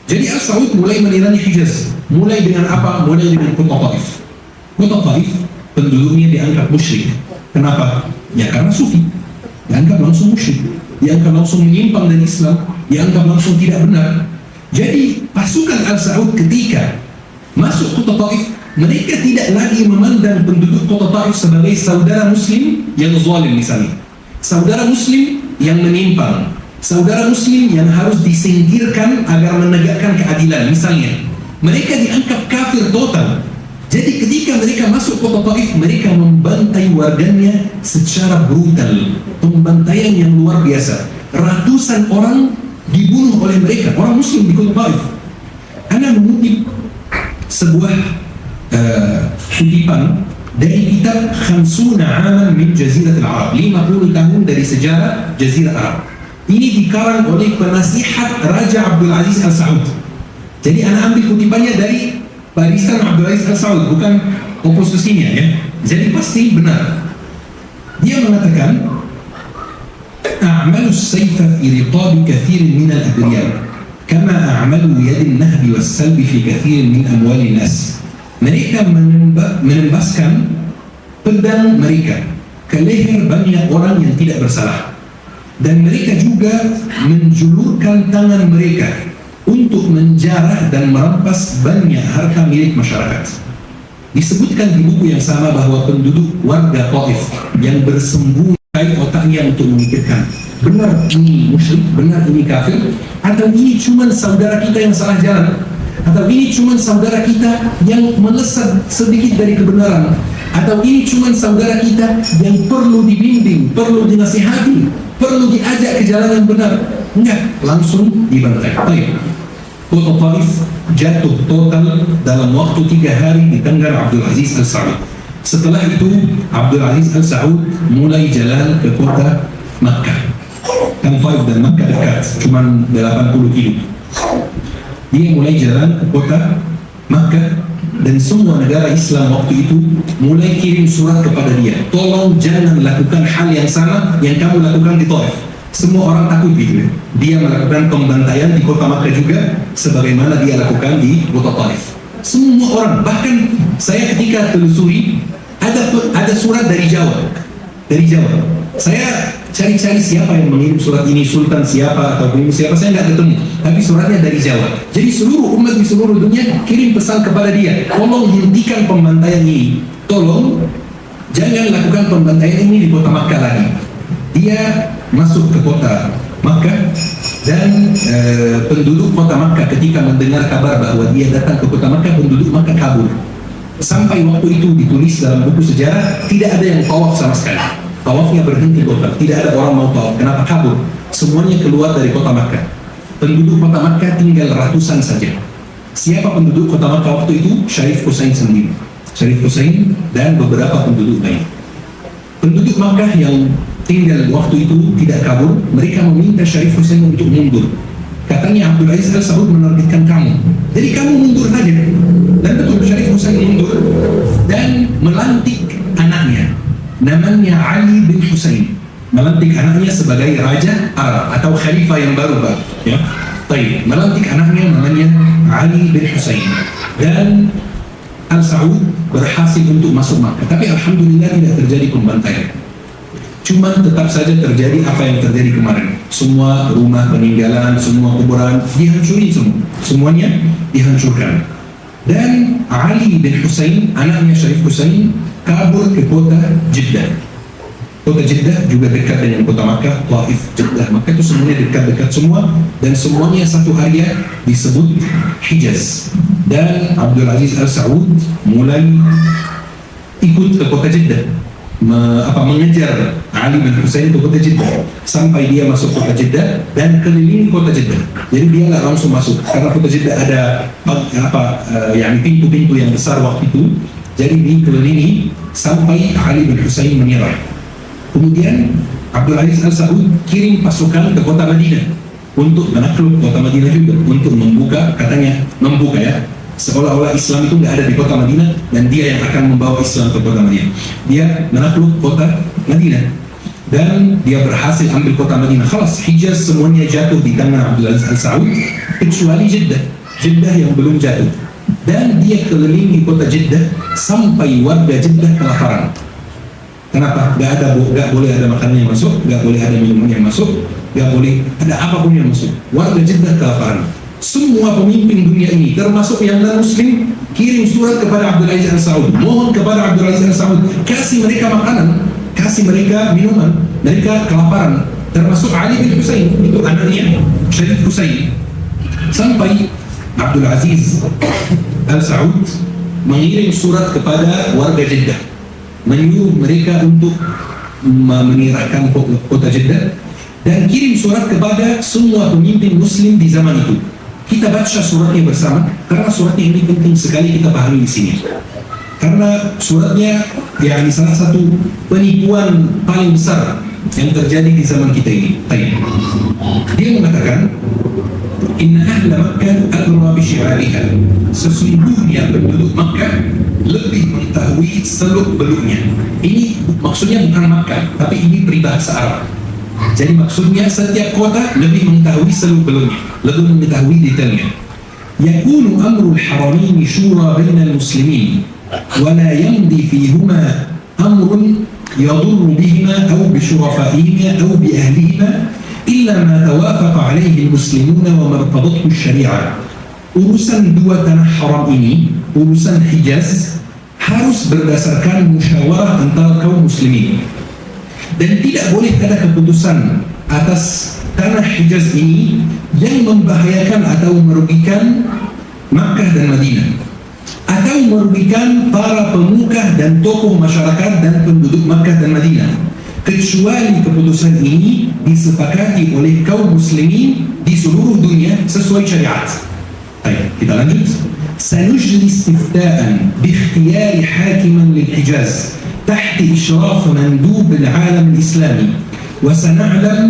Jadi Al Saud mulai menyerang Hijaz. Mulai dengan apa? Mulai dengan kota Taif. Kota Taif penduduknya dianggap musyrik. Kenapa? Ya karena Sufi. Dianggap langsung musyrik, dianggap langsung menyimpang dari Islam, dianggap langsung tidak benar. Jadi pasukan Al Saud ketika masuk kota Taif, mereka tidak lagi memandang penduduk kota Taif sebagai saudara Muslim yang zalim misalnya, saudara Muslim yang menyimpang, saudara Muslim yang harus disingkirkan agar menegakkan keadilan misalnya. Mereka dianggap kafir total. Jadi ketika mereka masuk kota Taif, mereka membantai warganya secara brutal, pembantaian yang luar biasa. Ratusan orang dibunuh oleh mereka, orang Muslim di kota Taif. Anda mengutip sebuah kutipan dari kitab Khamsuna Aman min Jaziratil Arab, 50 tahun dari sejarah Jazirah Arab. Ini dikarang oleh penasihat Raja Abdul Aziz Al Saud. Jadi Anda ambil kutipannya dari barisan Abdul Aziz Al-Saud, bukan oposisinya ya. Jadi pasti benar. Dia mengatakan, "A'malu as-sayfa fi riqabi kathirin min al-abriyar, kama a'malu yadin nahbi was-salbi fi kathirin min amwali nas." Mereka menembaskan pedang mereka ke leher banyak orang yang tidak bersalah, dan mereka juga menjulurkan tangan mereka untuk menjarah dan merampas banyak harta milik masyarakat. Disebutkan di buku yang sama bahwa penduduk warga Taif yang bersembunyi otaknya untuk memikirkan, benar ini musyrik, benar ini kafir, atau ini cuma saudara kita yang salah jalan, atau ini cuma saudara kita yang melesat sedikit dari kebenaran, atau ini cuma saudara kita yang perlu dibimbing, perlu dinasihati, perlu diajak ke jalan yang benar. Enggak, langsung dibantai. Baik. Kota Taif jatuh total dalam waktu 3 hari di tangan Abdul Aziz Al-Saud. Setelah itu Abdul Aziz Al-Saud mulai jalan ke kota Makkah. Kan Taif dan Makkah dekat, cuma 80 kilo. Dia mulai jalan ke kota Makkah, dan semua negara Islam waktu itu mulai kirim surat kepada dia, tolong jangan lakukan hal yang sama yang kamu lakukan di Taif. Semua orang takut gitu ya. Dia melakukan pembantaian di kota Makkah juga sebagaimana dia lakukan di kota Taif. Semua orang, bahkan saya ketika telusuri ada surat dari Jawa. Saya cari-cari siapa yang mengirim surat ini, sultan siapa atau pemimpin siapa, saya nggak ketemu. Tapi suratnya dari Jawa. Jadi seluruh umat di seluruh dunia kirim pesan kepada dia, tolong hentikan pembantaian ini. Tolong jangan lakukan pembantaian ini di kota Makkah lagi. Dia masuk ke kota Makkah, dan penduduk kota Makkah ketika mendengar kabar bahwa dia datang ke kota Makkah, penduduk Makkah kabur. Sampai waktu itu ditulis dalam buku sejarah, tidak ada yang tawaf sama sekali. Tawafnya berhenti total, tidak ada orang mau tawaf. Kenapa? Kabur. Semuanya keluar dari kota Makkah. Penduduk kota Makkah tinggal ratusan saja. Siapa penduduk kota Makkah waktu itu? Syarif Hussein sendiri. Syarif Hussein dan beberapa penduduk lain. Penduduk Makkah yang tinggal waktu itu tidak kabur, mereka meminta Syarif Hussein untuk mundur. Katanya Abdul Aziz Al-Saud menargetkan kamu, jadi kamu mundur saja. Dan betul, Syarif Hussein mundur dan melantik anaknya, namanya Ali bin Hussein. Melantik anaknya sebagai Raja Arab atau Khalifah yang baru, Pak. Ya, baik. Melantik anaknya namanya Ali bin Hussein, dan Al-Saud berhasil untuk masuk Makkah. Tapi alhamdulillah tidak terjadi pembantaian. Cuma tetap saja terjadi apa yang terjadi kemarin. Semua rumah peninggalan, semua kuburan dihancurin semua. Semuanya dihancurkan. Dan Ali bin Hussein, anaknya Syarif Hussein, kabur ke kota Jeddah. Kota Jeddah juga dekat dengan kota Makkah, Taif, Jeddah, Makkah itu semuanya dekat-dekat semua, dan semuanya satu area disebut Hijaz. Dan Abdul Aziz Al-Saud mulai ikut ke kota Jeddah, mengejar Ali bin Hussein ke kota Jeddah, sampai dia masuk kota Jeddah dan kelilingi kota Jeddah. Jadi dia nggak langsung masuk karena kota Jeddah ada yang pintu-pintu yang besar waktu itu. Jadi dikelilingi sampai Ali bin Hussein menyerah. Kemudian Abdul Aziz Al-Saud kirim pasukan ke kota Madinah untuk menakluk kota Madinah juga, untuk membuka, katanya membuka ya, seolah-olah Islam itu nggak ada di kota Madinah dan dia yang akan membawa Islam ke kota Madinah. Dia menakluk kota Madinah dan dia berhasil ambil kota Madinah. Khalas, Hijaz semuanya jatuh di tangan Abdul Aziz Al-Saud kecuali Jeddah yang belum jatuh. Dan dia kelilingi kota Jeddah sampai warga Jeddah kelaparan. Kenapa? Gak boleh ada makanan yang masuk, gak boleh ada minuman yang masuk, gak boleh ada apapun yang masuk. Warga Jeddah kelaparan. Semua pemimpin dunia ini, termasuk yang non-Muslim, kirim surat kepada Abdul Aziz Al-Saud, mohon kepada Abdul Aziz Al-Saud, kasih mereka makanan, kasih mereka minuman, mereka kelaparan. Termasuk Ali bin Hussein, itu anaknya Syarif Hussein. Sampai Abdul Aziz Al-Saud mengirim surat kepada warga Jeddah, menyuruh mereka untuk menirahkan kota Jeddah, dan kirim surat kepada semua pemimpin Muslim di zaman itu. Kita baca suratnya bersama karena suratnya ini penting sekali kita pahami di sini. Karena suratnya yang salah satu penipuan paling besar yang terjadi di zaman kita ini. Dia mengatakan, "Inna ahla Makkah adra bi ash'ariha. Sesungguhnya penduduk Makkah lebih mengetahui seluk-beluknya. Ini maksudnya bukan Makkah, tapi ini peribahasa Arab. Jadi maksudnya setiap kota lebih mengetahui seluk-beluknya, lebih mengetahui detailnya. Yakunu amrul haramain syura bainal muslimin wa la yamdi fihuma amrun yadurru bihima aw bi syurafaihima aw bi ahlihima illa ma tawafaqa alaihi al-muslimuna wa martadathu syari'ah. Urusan dua tanah haram ini, urusan Hijaz, harus berdasarkan musyawarah antara kaum muslimin, dan tidak boleh ada keputusan atas tanah Hijaz ini yang membahayakan atau merugikan Makkah dan Madinah, atau merugikan para pemuka dan tokoh masyarakat dan penduduk Makkah dan Madinah, kecuali keputusan ini disepakati oleh kaum muslimin di seluruh dunia sesuai syariat. Baik, kita lanjut. Sanujri istiftaan biikhtiyari hakiman lil Hijaz تحت إشراف مندوب العالم الإسلامي وسنعلم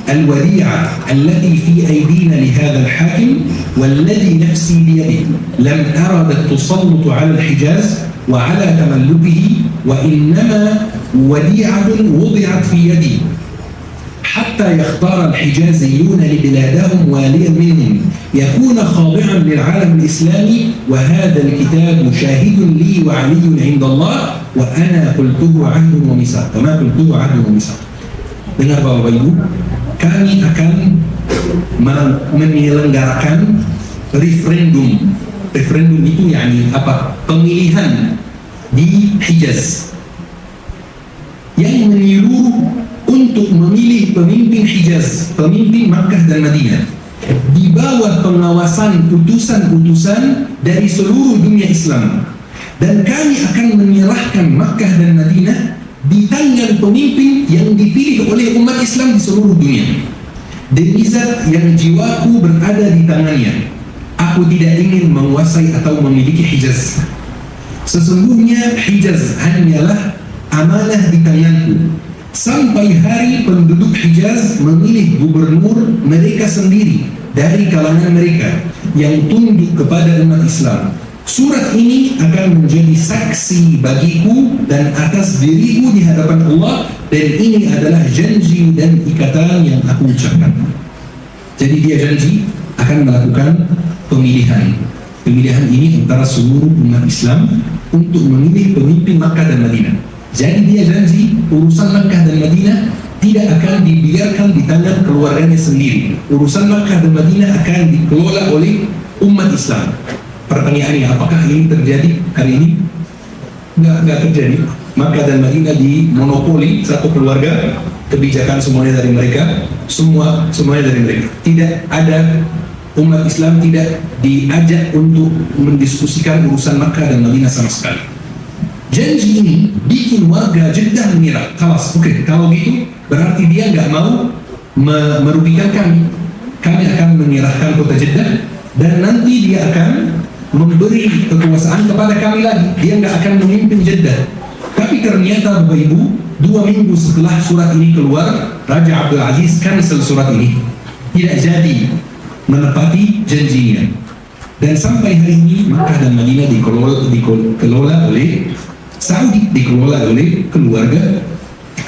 الوديعة التي في أيدينا لهذا الحاكم والذي نفسي بيده لم أرد التسلط على الحجاز وعلى تملكه وإنما وديعة وضعت في يدي حتى يختار الحجازيون لبلادهم واليا منهم يكون خاضعا للعالم الإسلامي وهذا الكتاب شاهد لي وعلي عند الله وأنا قلته عهد وميثاق وما قلته عهد وميثاق. Dengar Bapak Ibu, kami akan menyelenggarakan referendum. Referendum itu yakni apa? Pemilihan di Hijaz yang menyeluruh untuk memilih pemimpin Hijaz, pemimpin Makkah dan Madinah di bawah pengawasan utusan-utusan dari seluruh dunia Islam, dan kami akan menyerahkan Makkah dan Madinah di tangan pemimpin yang dipilih oleh umat Islam di seluruh dunia. Demi zat yang jiwaku berada di tangannya, aku tidak ingin menguasai atau memiliki Hijaz. Sesungguhnya Hijaz hanyalah amanah di tanganku sampai hari penduduk Hijaz memilih gubernur mereka sendiri dari kalangan mereka yang tunduk kepada umat Islam. Surat ini akan menjadi saksi bagiku dan atas diriku di hadapan Allah, dan ini adalah janji dan ikatan yang aku ucapkan. Jadi dia janji akan melakukan pemilihan. Pemilihan ini antara seluruh umat Islam untuk memilih pemimpin Makkah dan Madinah. Jadi dia janji urusan Makkah dan Madinah tidak akan dibiarkan di tangan keluarganya sendiri. Urusan Makkah dan Madinah akan dikelola oleh umat Islam. Pertanyaannya, apakah ini terjadi hari ini? Enggak terjadi. Makkah dan Madinah dimonopoli satu keluarga, kebijakan semuanya dari mereka, semuanya dari mereka. Tidak ada umat Islam tidak diajak untuk mendiskusikan urusan Makkah dan Madinah sama sekali. Janji ini bikin warga Jeddah mengira, kalau gitu berarti dia nggak mau merugikan kami. Kami akan menyerahkan kota Jeddah dan nanti dia akan memberi kekuasaan kepada kami lagi. Dia nggak akan memimpin Jeddah. Tapi ternyata Bapak Ibu, 2 minggu setelah surat ini keluar, Raja Abdul Aziz cancel surat ini, tidak jadi menepati janjinya. Dan sampai hari ini Makkah dan Madinah dikelola oleh Saudi, dikelola oleh keluarga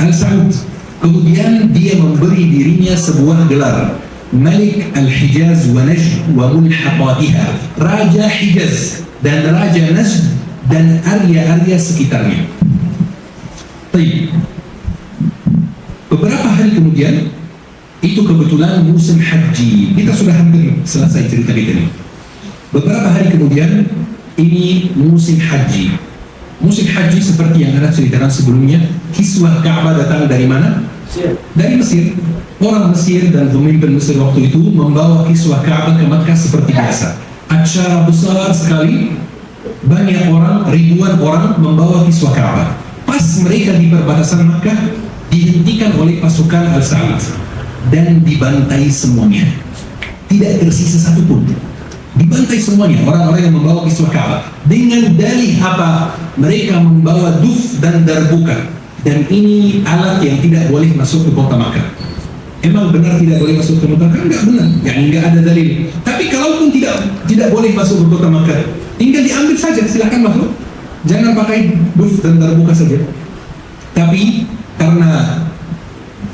Al Saud. Kemudian dia memberi dirinya sebuah gelar, Malik Al-Hijaz wa Najd wa mulhaqatiha, Raja Hijaz dan Raja Najd dan area-area sekitarnya. Baik. Beberapa hari kemudian, itu kebetulan musim haji. Kita sudah hampir selesai cerita kita ini. Beberapa hari kemudian, ini musim haji. Musim haji seperti yang ada ceritakan sebelumnya, kiswah Ka'bah datang dari mana? Dari Mesir. Orang Mesir dan pemimpin Mesir waktu itu membawa kiswah Ka'bah ke Makkah seperti biasa. Acara besar sekali, banyak orang, ribuan orang membawa kiswah Ka'bah. Pas mereka di perbatasan Makkah, dihentikan oleh pasukan Al Saud dan dibantai semuanya. Tidak tersisa satu pun. Dibantai semuanya orang-orang yang membawa kiswah Ka'bah dengan dalih apa? Mereka membawa duf dan darbuka, dan ini alat yang tidak boleh masuk ke kota Makkah. Emang benar tidak boleh masuk ke Mekah? Kan nggak benar, yani nggak ada dalil. Tapi kalaupun tidak boleh masuk ke kota Mekah, tinggal diambil saja, silakan masuk. Jangan pakai booth dan terbuka saja. Tapi karena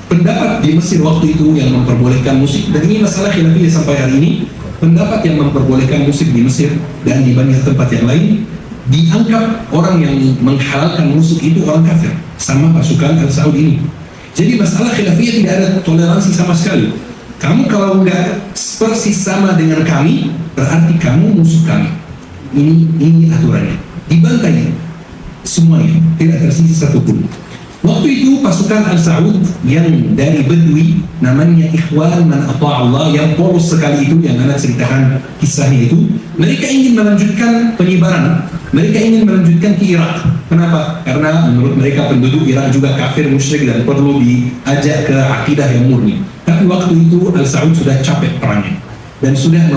pendapat di Mesir waktu itu yang memperbolehkan musik, dan ini masalah khilafiyah sampai hari ini, pendapat yang memperbolehkan musik di Mesir dan di banyak tempat yang lain, dianggap orang yang menghalalkan musik itu orang kafir, sama pasukan Al-Saud ini. Jadi masalah khilafiyah tidak ada toleransi sama sekali. Kamu kalau nggak persis sama dengan kami, berarti kamu musuh kami. Ini aturannya. Dibantai semuanya, tidak tersisa satupun. Waktu itu pasukan Al-Saud yang dari Bedui, namanya Ikhwan Man Ata' Allah, yang polos sekali itu, yang anak ceritakan kisahnya itu, mereka ingin melanjutkan penyebaran, mereka ingin melanjutkan ke Irak. Kenapa? Karena menurut mereka penduduk Irak juga kafir, musyrik, dan perlu diajak ke akidah yang murni. Tapi waktu itu Al-Saud sudah capek perangnya dan sudah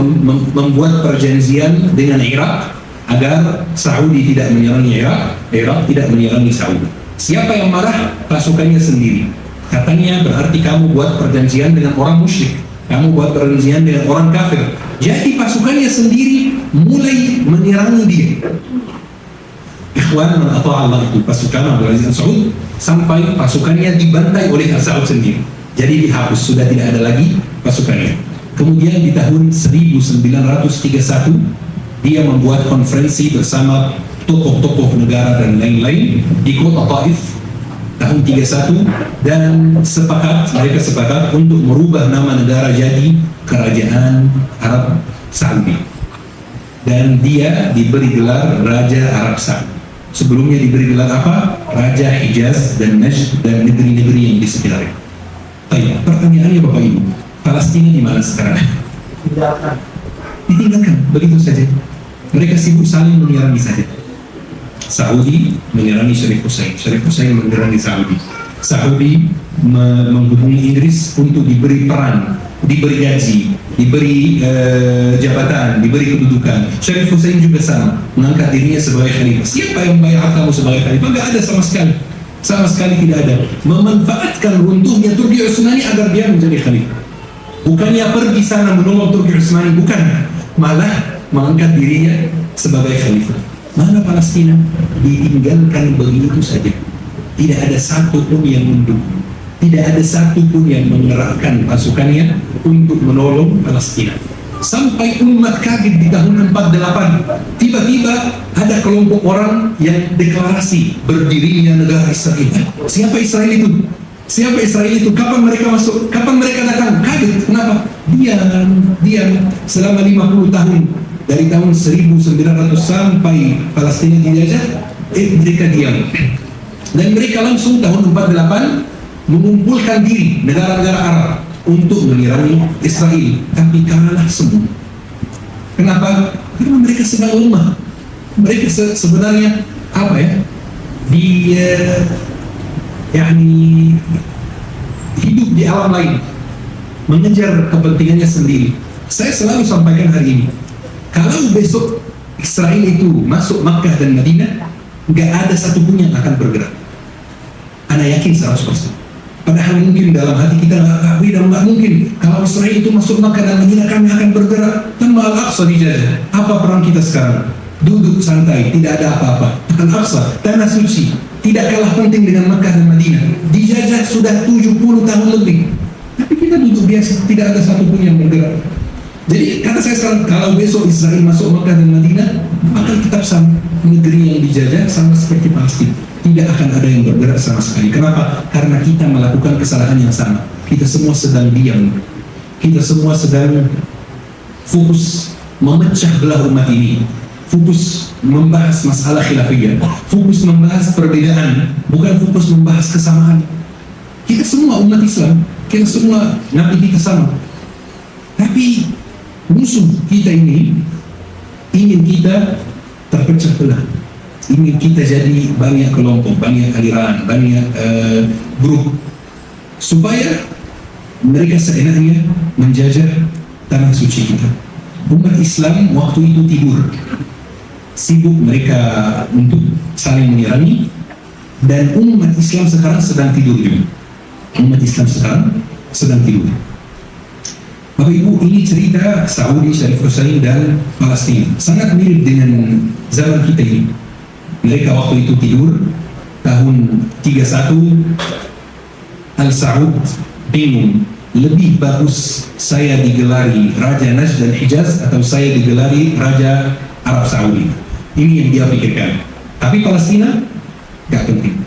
membuat perjanjian dengan Irak agar Saudi tidak menyerangi Irak, Irak tidak menyerangi Saudi. Siapa yang marah? Pasukannya sendiri. Katanya berarti kamu buat perjanjian dengan orang musyrik, kamu buat perjanjian dengan orang kafir. Jadi pasukannya sendiri mulai menyerangi dia. Ikhwan Man Ata' Allah itu pasukan Abdul Aziz Al-Saud, sampai pasukannya dibantai oleh Al-Saud sendiri. Jadi dihapus, sudah tidak ada lagi pasukannya. Kemudian di tahun 1931 dia membuat konferensi bersama tokoh-tokoh negara dan lain-lain di kota Taif tahun 31, dan mereka sepakat untuk merubah nama negara jadi Kerajaan Arab Saudi, dan dia diberi gelar Raja Arab Saudi. Sebelumnya diberi gelar apa? Raja Hijaz dan Najd dan negeri-negeri yang di sekitarnya. Baik, pertanyaannya Bapak Ibu, Palestina di mana sekarang? Ditinggalkan begitu saja. Mereka sibuk saling menyerangi saja. Saudi menyerangi Syarif Hussein, Syarif Hussein menyerangi Saudi. Saudi menghubungi Inggris untuk diberi peran, diberi gaji, diberi jabatan, diberi kedudukan. Syarif Hussein juga sama, mengangkat dirinya sebagai khalifah. Siapa yang bayar kamu sebagai khalifah? Tidak ada sama sekali. Sama sekali tidak ada. Memanfaatkan runtuhnya Turki Utsmani agar dia menjadi khalifah. Bukannya pergi sana menolong Turki Utsmani, bukan. Malah mengangkat dirinya sebagai khalifah. Mana Palestina? Ditinggalkan begitu saja. Tidak ada satu pun yang mundur. Tidak ada satu pun yang mengerahkan pasukannya untuk menolong Palestina. Sampai umat kaget di tahun 48. Tiba-tiba ada kelompok orang yang deklarasi berdirinya negara Israel. Siapa Israel itu? Siapa Israel itu? Kapan mereka masuk? Kapan mereka datang? Kaget. Kenapa? Diam selama 50 tahun. Dari tahun 1900 sampai Palestina dijajah, mereka diam. Dan mereka langsung tahun 48 mengumpulkan diri negara-negara Arab untuk menyerang Israel, tapi kalah semua. Kenapa? Karena mereka sedang lemah. Mereka sebenarnya apa ya? Hidup di alam lain, mengejar kepentingannya sendiri. Saya selalu sampaikan hari ini, kalau besok Israel itu masuk Makkah dan Madinah, nggak ada satupun yang akan bergerak. Ana yakin 100%. Padahal mungkin dalam hati kita nggak mungkin. Kalau Israel itu masuk Makkah dan Madinah, kami akan bergerak. Tanpa Al-Aqsa dijajah. Apa perang kita sekarang? Duduk santai, tidak ada apa-apa. Al-Aqsa, tanah suci, tidak kalah penting dengan Makkah dan Madinah. Dijajah sudah 70 tahun lebih. Tapi kita duduk biasa, tidak ada satupun yang bergerak. Jadi kata saya sekarang, kalau besok Israel masuk Makkah dan Madinah, akan tetap sama. Negeri yang dijajah sama seperti Palestina. Tidak akan ada yang bergerak sama sekali. Kenapa? Karena kita melakukan kesalahan yang sama. Kita semua sedang diam. Kita semua sedang fokus memecah belah umat ini. Fokus membahas masalah khilafiyah. Fokus membahas perbedaan, bukan fokus membahas kesamaan. Kita semua umat Islam. Kita semua nabi kita sama. Tapi musuh kita ini ingin kita terpecah belah, ingin kita jadi banyak kelompok, banyak aliran, banyak grup, supaya mereka seenaknya menjajah tanah suci kita. Umat Islam waktu itu tidur, sibuk mereka untuk saling menyerangi, dan umat Islam sekarang sedang tidur juga. Umat Islam sekarang sedang tidur. Bapak Ibu, ini cerita Saudi, Sharif Hussein dan Palestina. Sangat mirip dengan zaman kita ini. Mereka waktu itu tidur, tahun 31, Al-Saud bingung, lebih bagus saya digelari Raja Najd dan Hijaz atau saya digelari Raja Arab Saudi. Ini yang dia pikirkan. Tapi Palestina, gak penting.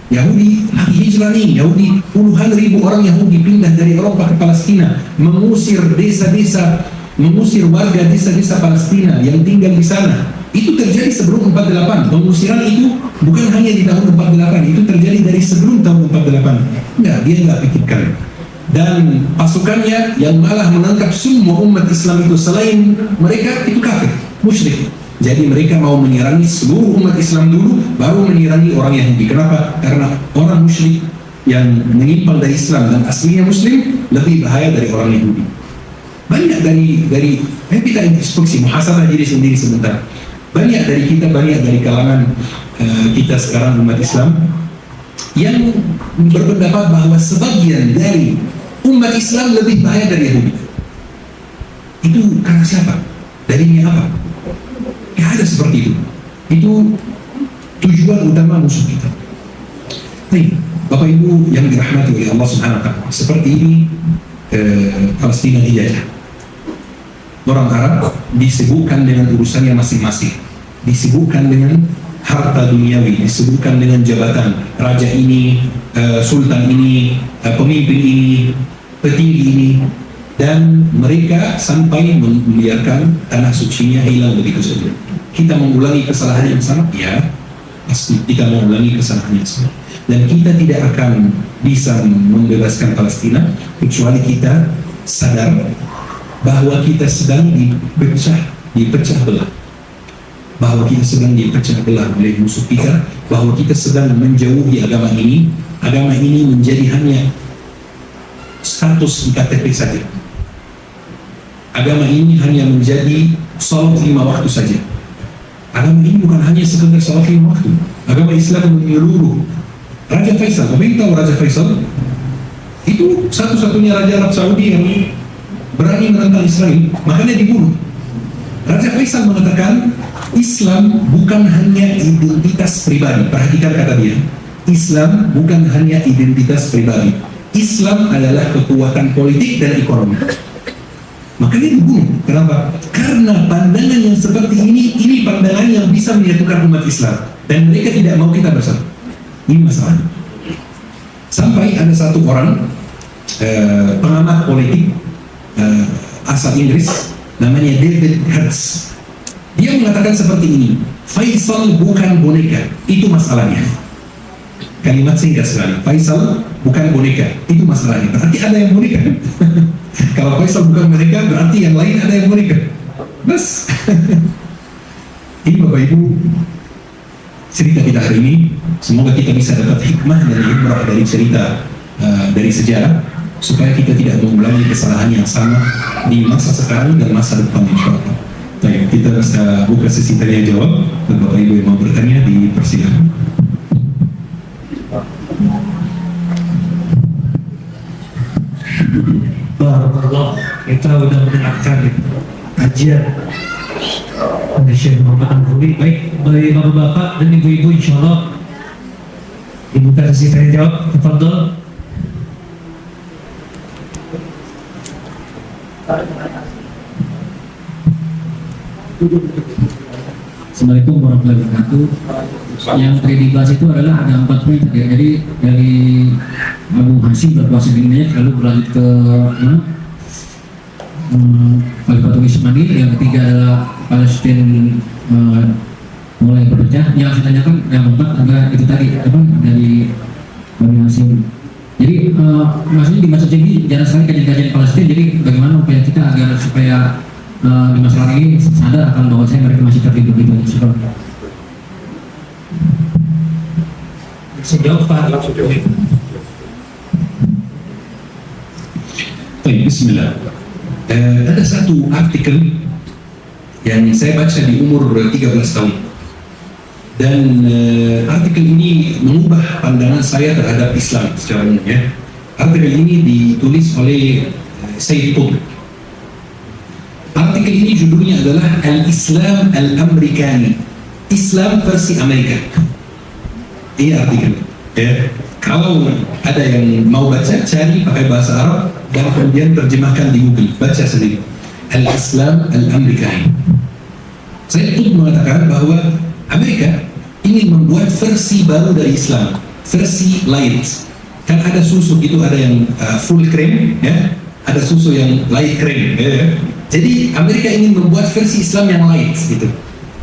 Yahudi lagi hijrah nih, Yahudi puluhan ribu orang Yahudi pindah dari Eropa ke Palestina, mengusir desa-desa, mengusir warga desa-desa Palestina yang tinggal di sana. Itu terjadi sebelum 48. Pengusiran itu bukan hanya di tahun 48, itu terjadi dari sebelum tahun 48. Enggak, dia nggak pikirkan. Dan pasukannya yang malah menangkap semua umat Islam itu selain mereka itu kafir, musyrik. Jadi mereka mau menyerangi seluruh umat Islam dulu, baru menyerangi orang Yahudi. Kenapa? Karena orang musyrik yang menyimpang dari Islam dan aslinya Muslim lebih bahaya dari orang Yahudi. Banyak dari kita introspeksi, muhasabah diri sendiri sebentar. Banyak dari kita, banyak dari kalangan kita sekarang umat Islam yang berpendapat bahwa sebagian dari umat Islam lebih bahaya dari Yahudi. Itu karena siapa? Darinya apa? Ya ada seperti itu. Itu tujuan utama musuh kita. Baik, Bapak Ibu yang dirahmati oleh Allah Subhanahu wa Ta'ala, seperti ini Palestina dijajah. Orang Arab disibukkan dengan urusannya masing-masing, disibukkan dengan harta duniawi, disibukkan dengan jabatan raja ini, sultan ini, pemimpin ini, petinggi ini, dan mereka sampai membiarkan tanah sucinya hilang begitu saja. Kita mengulangi kesalahan yang sama, ya pasti kita mengulangi kesalahan yang sama, dan kita tidak akan bisa membebaskan Palestina kecuali kita sadar bahwa kita sedang dipecah belah, bahwa kita sedang dipecah belah oleh musuh kita, bahwa kita sedang menjauhi agama ini. Agama ini menjadi hanya status di KTP saja. Agama ini hanya menjadi salat 5 waktu saja. Agama ini bukan hanya sekedar salat 5 waktu. Agama Islam menyeluruh. Raja Faisal, apa yang tahu Raja Faisal? Itu satu-satunya Raja Arab Saudi yang berani menentang Israel, makanya dibunuh. Raja Faisal mengatakan Islam bukan hanya identitas pribadi. Perhatikan kata dia, Islam bukan hanya identitas pribadi. Islam adalah kekuatan politik dan ekonomi. Makanya dibunuh. Kenapa? Karena pandangan yang seperti ini pandangan yang bisa menyatukan umat Islam, dan mereka tidak mau kita bersatu. Ini masalahnya. Sampai ada satu orang pengamat politik asal Inggris, namanya David Hertz. Dia mengatakan seperti ini, Faisal bukan boneka, itu masalahnya. Kalimat singkat sekali, Faisal bukan boneka, itu masalahnya. Berarti ada yang boneka. Kalau Faisal bukan boneka, berarti yang lain ada yang boneka. Bas. Ini Bapak Ibu cerita kita hari ini. Semoga kita bisa dapat hikmah dan ibrah dari cerita dari sejarah, supaya kita tidak mengulangi kesalahan yang sama di masa sekarang dan masa depan, insyaallah. Baik, kita bisa buka sesi tanya jawab, dan Bapak Ibu yang mau bertanya dipersilakan. Barakallah, kita sudah mendengarkan kajian dari Syekh Muhammad Al-Khoury. Baik, bagi bapak-bapak dan ibu-ibu, insyaallah dibuka sesi tanya jawab. Tafadhol. Assalamualaikum warahmatullahi wabarakatuh. Yang tadi dibahas itu adalah ada 4 poin ya. Jadi dari Abu Hasim berpuasa ini lalu berlanjut ke Khalifatul Ismani. Yang ketiga adalah Palestina mulai berpecah. Yang saya tanyakan yang keempat adalah itu tadi apa dari Abu Hasim. Jadi maksudnya di masa ini jarang sekali kajian-kajian Palestina. Jadi bagaimana upaya kita agar supaya di masalah ini sadar akan bahwa mereka masih tertidur di banyak sekolah. Sejauh Pak. Baik, bismillah. Ada satu artikel yang saya baca di umur 13 tahun, dan artikel ini mengubah pandangan saya terhadap Islam secara umum, ya. Artikel ini ditulis oleh Sayyid Qutb. Artikel ini judulnya adalah Al-Islam Al-Amerikani, Islam versi Amerika. Ini artikel. Ya. Kalau ada yang mau baca, cari pakai bahasa Arab dan kemudian terjemahkan di Google, baca sendiri. Al-Islam Al-Amerikani. Saya pun mengatakan bahwa Amerika ingin membuat versi baru dari Islam, versi light. Kan ada susu itu, ada yang full cream, ya, ada susu yang light cream. Ya. Jadi Amerika ingin membuat versi Islam yang light, gitu,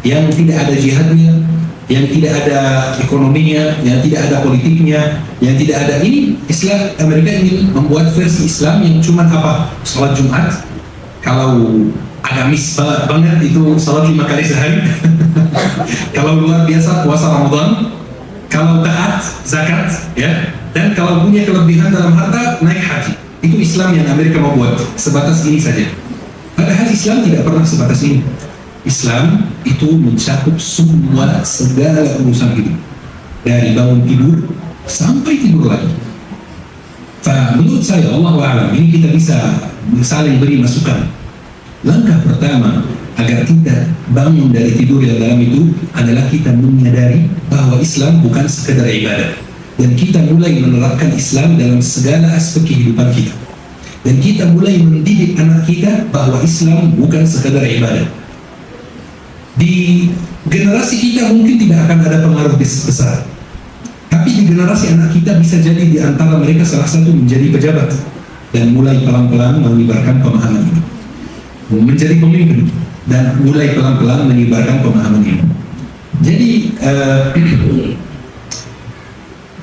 yang tidak ada jihadnya, yang tidak ada ekonominya, yang tidak ada politiknya, yang tidak ada ini. Islam, Amerika ingin membuat versi Islam yang cuma apa? Salat Jumat, kalau agamis banget itu salat 5 kali sehari. Kalau luar biasa puasa Ramadan, kalau taat zakat, ya, dan kalau punya kelebihan dalam harta naik haji. Itu Islam yang Amerika mau buat, sebatas ini saja. Padahal Islam tidak pernah sebatas ini. Islam itu mencakup semua segala urusan hidup, dari bangun tidur sampai tidur lagi. Menurut saya, Allah a'lam, ini kita bisa saling beri masukan. Langkah pertama agar kita bangun dari tidur yang dalam itu adalah kita menyadari bahwa Islam bukan sekedar ibadah, dan kita mulai menerapkan Islam dalam segala aspek kehidupan kita, dan kita mulai mendidik anak kita bahwa Islam bukan sekedar ibadah. Di generasi kita mungkin tidak akan ada pengaruh besar, tapi di generasi anak kita bisa jadi di antara mereka salah satu menjadi pejabat dan mulai pelan-pelan menyebarkan pemahaman ini, menjadi pemimpin dan mulai pelan-pelan menyebarkan pemahaman ini. Jadi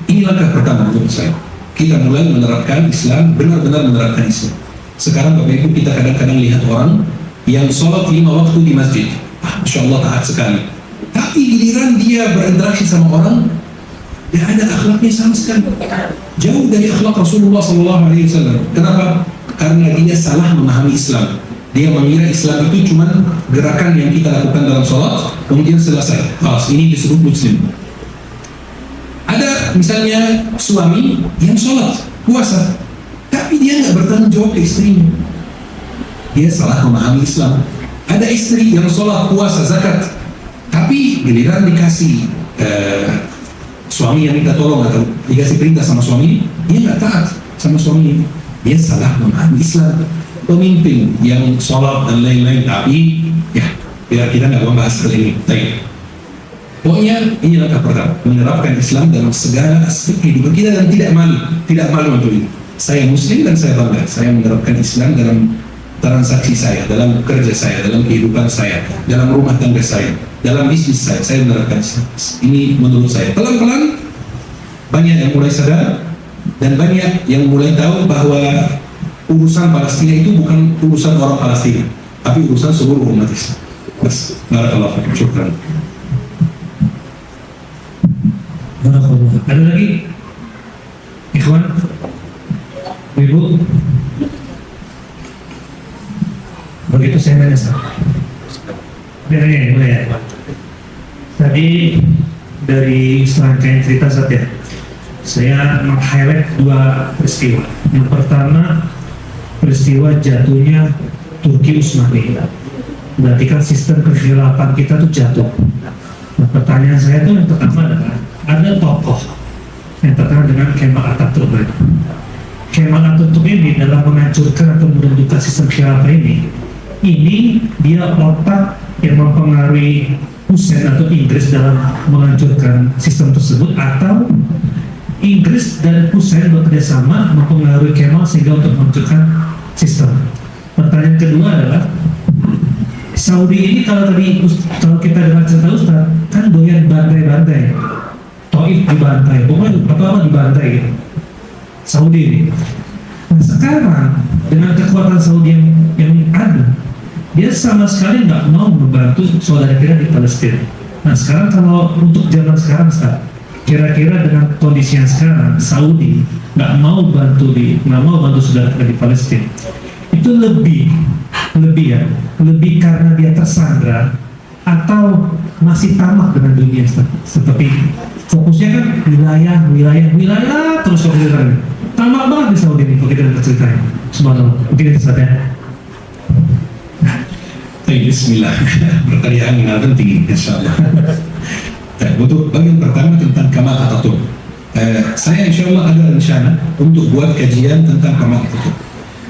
ini langkah pertama menurut saya. Kita mulai menerapkan Islam, benar-benar menerapkan Islam. Sekarang Bapak Ibu, kita kadang-kadang lihat orang yang sholat 5 waktu di masjid, Masya Allah taat sekali, tapi giliran dia berinteraksi sama orang, dia ada akhlaknya sama sekali jauh dari akhlak Rasulullah SAW. Kenapa? Karena dia salah memahami Islam. Dia mengira Islam itu cuma gerakan yang kita lakukan dalam sholat, kemudian selesai. Ini disebut Muslim. Ada misalnya suami yang sholat, puasa, tapi dia nggak bertanggung jawab ke istrinya. Dia salah memahami Islam. Ada istri yang sholat, puasa, zakat, tapi giliran dikasih suami yang minta tolong atau dikasih perintah sama suami, dia nggak taat sama suami. Dia salah memahami Islam. Pemimpin yang sholat dan lain-lain, tapi ya biar kita nggak membahas hal ini. Baik. Pokoknya ini langkah pertama, menerapkan Islam dalam segala aspek kehidupan kita dan tidak malu untuk ini. Saya Muslim dan saya bangga. Saya menerapkan Islam dalam transaksi saya, dalam kerja saya, dalam kehidupan saya, dalam rumah tangga saya, dalam bisnis saya menerapkan Islam. Ini menurut saya. Pelan-pelan banyak yang mulai sadar dan banyak yang mulai tahu bahwa urusan Palestina itu bukan urusan orang Palestina, tapi urusan seluruh umat Islam. Bas, barakallahu fiikum, syukran. Barakallah. Ada lagi? Ikhwan? Ibu? Begitu saya nanya boleh ya? Tadi dari serangkaian cerita saja, saya meng-highlight 2 peristiwa. Yang pertama, peristiwa jatuhnya Turki Utsmani. Berarti kan sistem kekhilafan kita tuh jatuh. Nah, pertanyaan saya tuh yang pertama adalah, ada tokoh yang terkenal dengan Kemal Atatürk. Kemal Atatürk ini dalam menghancurkan atau menentukan sistem khilafah ini dia otak yang mempengaruhi Hussein atau Inggris dalam menghancurkan sistem tersebut, atau Inggris dan Hussein bekerjasama mempengaruhi Kemal sehingga untuk menghancurkan sistem. Pertanyaan kedua adalah, Saudi ini kalau kita dengar cerita Ustaz, kan doyan bantai-bantai, Taif dibantai, pokoknya apa dibantai gitu, Saudi ini. Nah sekarang dengan kekuatan Saudi yang ada, dia sama sekali nggak mau membantu saudara kita di Palestina. Nah sekarang kalau untuk zaman sekarang, kira-kira dengan kondisi yang sekarang, Saudi nggak mau bantu saudara kita di Palestina, itu lebih karena dia tersandra atau masih tamak dengan dunia, seperti fokusnya kan wilayah terus kemudian. tamak banget di Saudi ini kalau kita dengar ceritanya. Subhanallah. Mungkin itu saja. Bismillah. Pertanyaan yang penting, insyaallah. Untuk bagian pertama tentang Kamal Atatürk. Saya insyaallah ada rencana untuk buat kajian tentang Kamal Atatürk.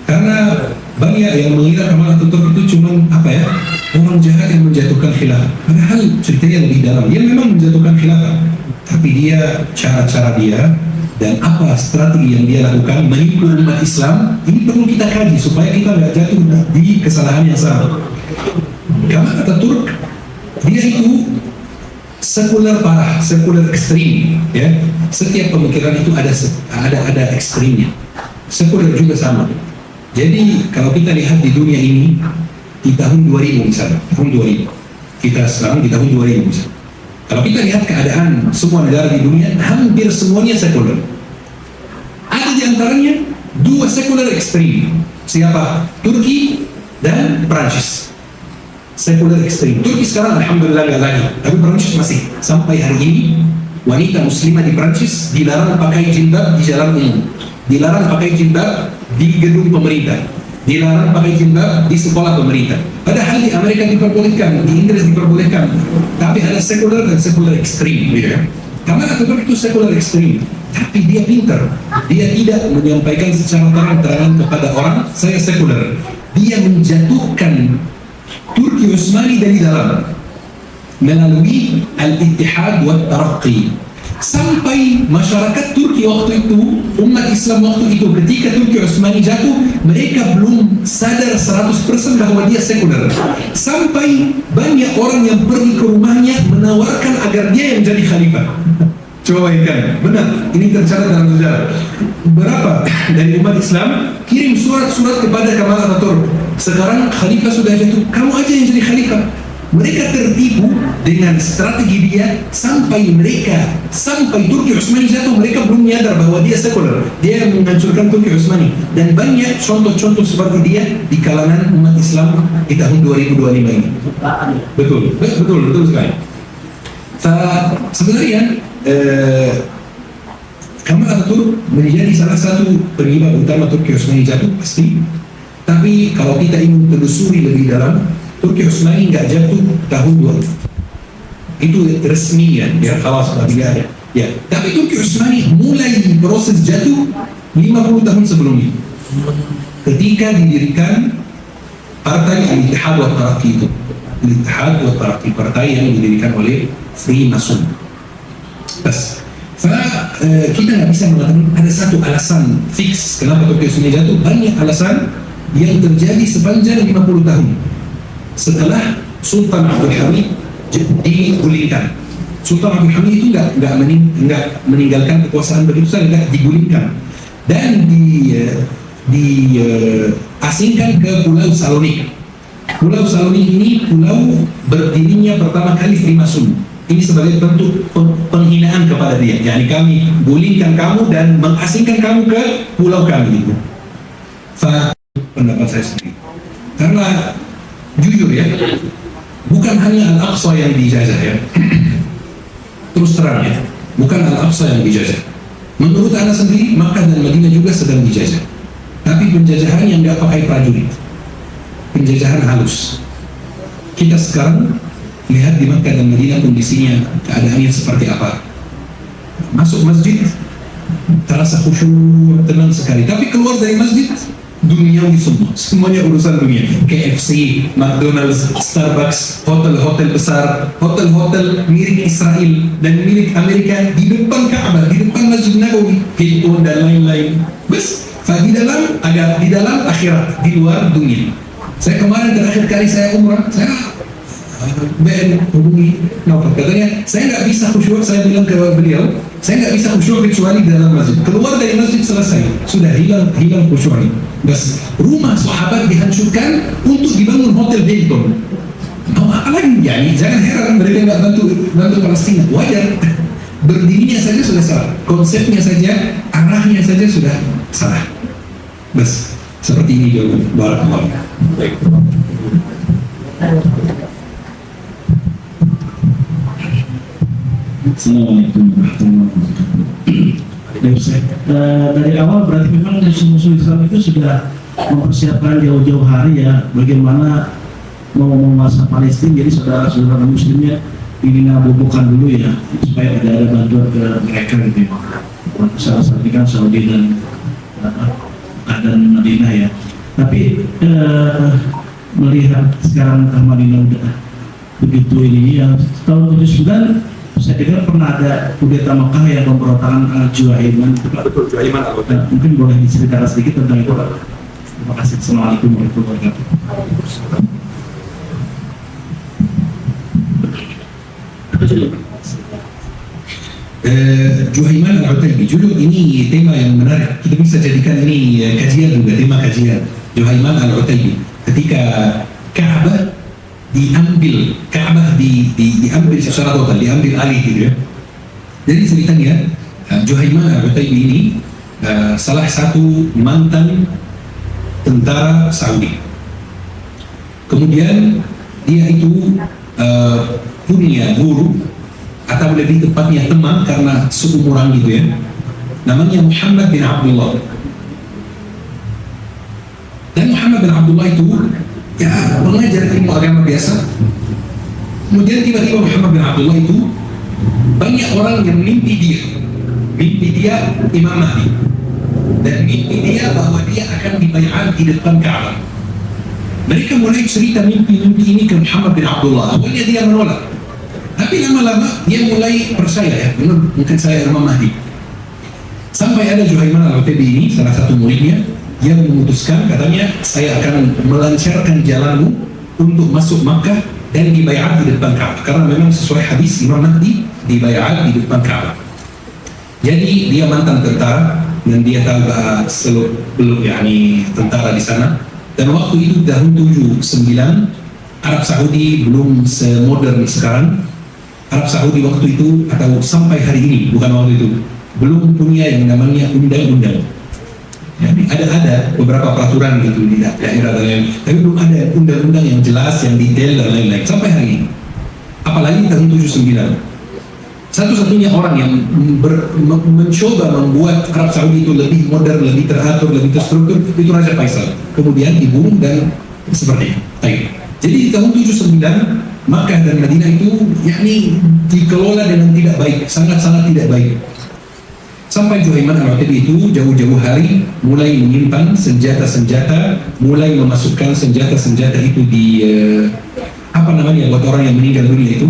Karena banyak yang mengira Kamal Atatürk itu cuma orang jahat yang menjatuhkan khilafah. Padahal ceritanya lebih dalam. Dia memang menjatuhkan khilafah, tapi dia cara-cara dia dan apa strategi yang dia lakukan menipu umat Islam ini perlu kita kaji supaya kita nggak jatuh di kesalahan yang sama. Kamal Atatürk dia itu sekuler parah, sekuler ekstrim, ya. Setiap pemikiran itu ada ekstrimnya. Sekuler juga sama. Jadi kalau kita lihat di dunia ini di tahun 2000 misalnya, tahun 2000, kita sekarang di tahun 2000 misalnya. Kalau kita lihat keadaan semua negara di dunia, hampir semuanya sekuler. Ada di antaranya dua sekuler ekstrim. Siapa? Turki dan Prancis. Sekuler ekstrim. Turki sekarang alhamdulillah nggak lagi, tapi Prancis masih. Sampai hari ini wanita muslimah di Prancis dilarang pakai jilbab di jalan umum, dilarang pakai jilbab di gedung pemerintah, dilarang pakai jilbab di sekolah pemerintah. Padahal di Amerika diperbolehkan, di Inggris diperbolehkan. Tapi ada sekuler dan sekuler ekstrim, gitu ya. Kamal Atatürk itu sekuler ekstrim, tapi dia pintar. Dia tidak menyampaikan secara terang-terangan kepada orang saya sekuler. Dia menjatuhkan Turki Utsmani dari dalam melalui Al-Ittihad wa Taraqi, sampai masyarakat Turki waktu itu, umat Islam waktu itu ketika Turki Utsmani jatuh, mereka belum sadar 100% bahwa dia sekuler. Sampai banyak orang yang pergi ke rumahnya menawarkan agar dia yang jadi khalifah. Coba bayangkan, benar, ini tercatat dalam sejarah. Berapa dari umat Islam kirim surat-surat kepada Kamal Atatürk, sekarang khalifah sudah jatuh, kamu aja yang jadi khalifah. Mereka tertipu dengan strategi dia sampai Turki Utsmani jatuh, mereka belum menyadar bahwa dia sekuler. Dia yang menghancurkan Turki Utsmani. Dan banyak contoh-contoh seperti dia di kalangan umat Islam di tahun 2025 ini. Betul sekali. Sebenarnya Kamal Atatürk menjadi salah satu penyebab utama Turki Utsmani jatuh pasti. Tapi kalau kita ingin telusuri lebih dalam, Turki Utsmani nggak jatuh tahun 2000. Itu resmian, ya kalau sudah tidak ada. Ya, tapi Turki Utsmani mulai proses jatuh 50 tahun sebelumnya. Ketika didirikan partai Al-Ittihad wa Taraqi itu. Al-Ittihad wa Taraqi, partai yang didirikan oleh Freemason. Kita nggak bisa mengatakan ada satu alasan fix kenapa Turki Utsmani jatuh. Banyak alasan yang terjadi sepanjang 50 tahun setelah Sultan Abdul Hamid digulingkan. Sultan Abdul Hamid itu nggak meninggalkan kekuasaan begitu saja, nggak digulingkan dan diasingkan ke Pulau Salonik. Pulau Salonik ini pulau berdirinya pertama kali Freemason. Ini sebagai bentuk penghinaan kepada dia. Jadi kami gulingkan kamu dan mengasingkan kamu ke pulau kami itu. Pendapat saya sendiri. Karena jujur ya, bukan hanya Al-Aqsa yang dijajah ya. Terus terang ya, bukan Al-Aqsa yang dijajah. Menurut Anda sendiri, Makkah dan Madinah juga sedang dijajah. Tapi penjajahan yang nggak pakai prajurit, penjajahan halus. Kita sekarang lihat di Makkah dan Madinah kondisinya, keadaannya seperti apa. Masuk masjid, terasa khusyuk, tenang sekali. Tapi keluar dari masjid, duniawi semua, semuanya urusan dunia. KFC, McDonald's, Starbucks, hotel-hotel besar, hotel-hotel milik Israel dan milik Amerika di depan Ka'bah, di depan Masjid Nabawi, Hilton dan lain-lain. Di dalam akhirat, di luar dunia. Saya kemarin terakhir kali saya umrah, saya BN hubungi Naufal, katanya saya nggak bisa khusyuk. Saya bilang ke beliau, saya nggak bisa khusyuk kecuali dalam masjid. Keluar dari masjid selesai, sudah hilang khusyuknya. Bas, rumah sahabat dihancurkan untuk dibangun hotel Hilton. Mau apa lagi? Yani jangan heran mereka nggak bantu Palestina. Wajar, berdirinya saja sudah salah, konsepnya saja, arahnya saja sudah salah. Bas, seperti ini jawaban. Barakallahu. Baik. Assalamualaikum warahmatullahi wabarakatuh. Baik, Ustaz. Dari awal berarti memang musuh-musuh Islam itu sudah mempersiapkan jauh-jauh hari ya bagaimana mau menguasai Palestina. Jadi saudara-saudara muslimnya ingin ngabubukan dulu ya supaya tidak ada bantuan ke mereka gitu ya. Salah satunya kan Saudi dan Madinah ya. Tapi melihat sekarang Madinah udah begitu ini ya, tahun 79 saya dengar pernah ada kudeta Mekah yang pemberontakan Al-Juhaiman. Betul, Juhaiman Al-Hutaibi. Mungkin boleh diceritakan sedikit tentang itu, Pak. Terima kasih. Assalamualaikum warahmatullahi wabarakatuh. Juhaiman Al-Hutaibi, judul ini tema yang menarik. Kita bisa jadikan ini kajian juga, tema kajian. Juhaiman Al-Hutaibi. Ketika Ka'bah diambil, diambil secara total, diambil alih gitu ya. Jadi ceritanya Juhaiman Al-Hutaibi ini salah satu mantan tentara Saudi. Kemudian dia itu punya guru atau lebih tepatnya teman karena seumuran gitu ya. Namanya Muhammad bin Abdullah. Dan Muhammad bin Abdullah itu ya mengajar ilmu agama biasa. Kemudian tiba-tiba Muhammad bin Abdullah itu banyak orang yang mimpi dia Imam Mahdi, dan mimpi dia bahwa dia akan dibayar di depan Ka'bah. Mereka mulai cerita mimpi-mimpi ini ke Muhammad bin Abdullah. Awalnya dia menolak, tapi lama-lama dia mulai percaya ya, benar mungkin saya Imam Mahdi. Sampai ada Juhaiman Al-Hutaibi ini, salah satu muridnya, yang memutuskan katanya saya akan melancarkan jalanmu untuk masuk Makkah dan dibayar di depan Ka'bah, karena memang sesuai hadis Imam Mahdi dibayar di depan Ka'bah. Jadi dia mantan tentara dan dia tahu belum yakni tentara di sana. Dan waktu itu tahun 79 Arab Saudi belum semodern sekarang. Arab Saudi waktu itu atau sampai hari ini, bukan waktu itu, belum punya yang namanya undang-undang. Jadi ada beberapa peraturan gitu di daerah dan lain-lain, tapi belum ada undang-undang yang jelas, yang detail dan lain-lain sampai hari ini. Apalagi tahun 79. Satu-satunya orang yang mencoba membuat Arab Saudi itu lebih modern, lebih teratur, lebih terstruktur itu Raja Faisal. Kemudian dibunuh dan seperti itu. Jadi di tahun 79 Makkah dan Madinah itu yakni dikelola dengan tidak baik, sangat-sangat tidak baik. Sampai Juhaiman Al-Hutaibi itu jauh-jauh hari mulai menyimpan senjata-senjata, mulai memasukkan senjata-senjata itu di apa namanya buat orang yang meninggal dunia itu,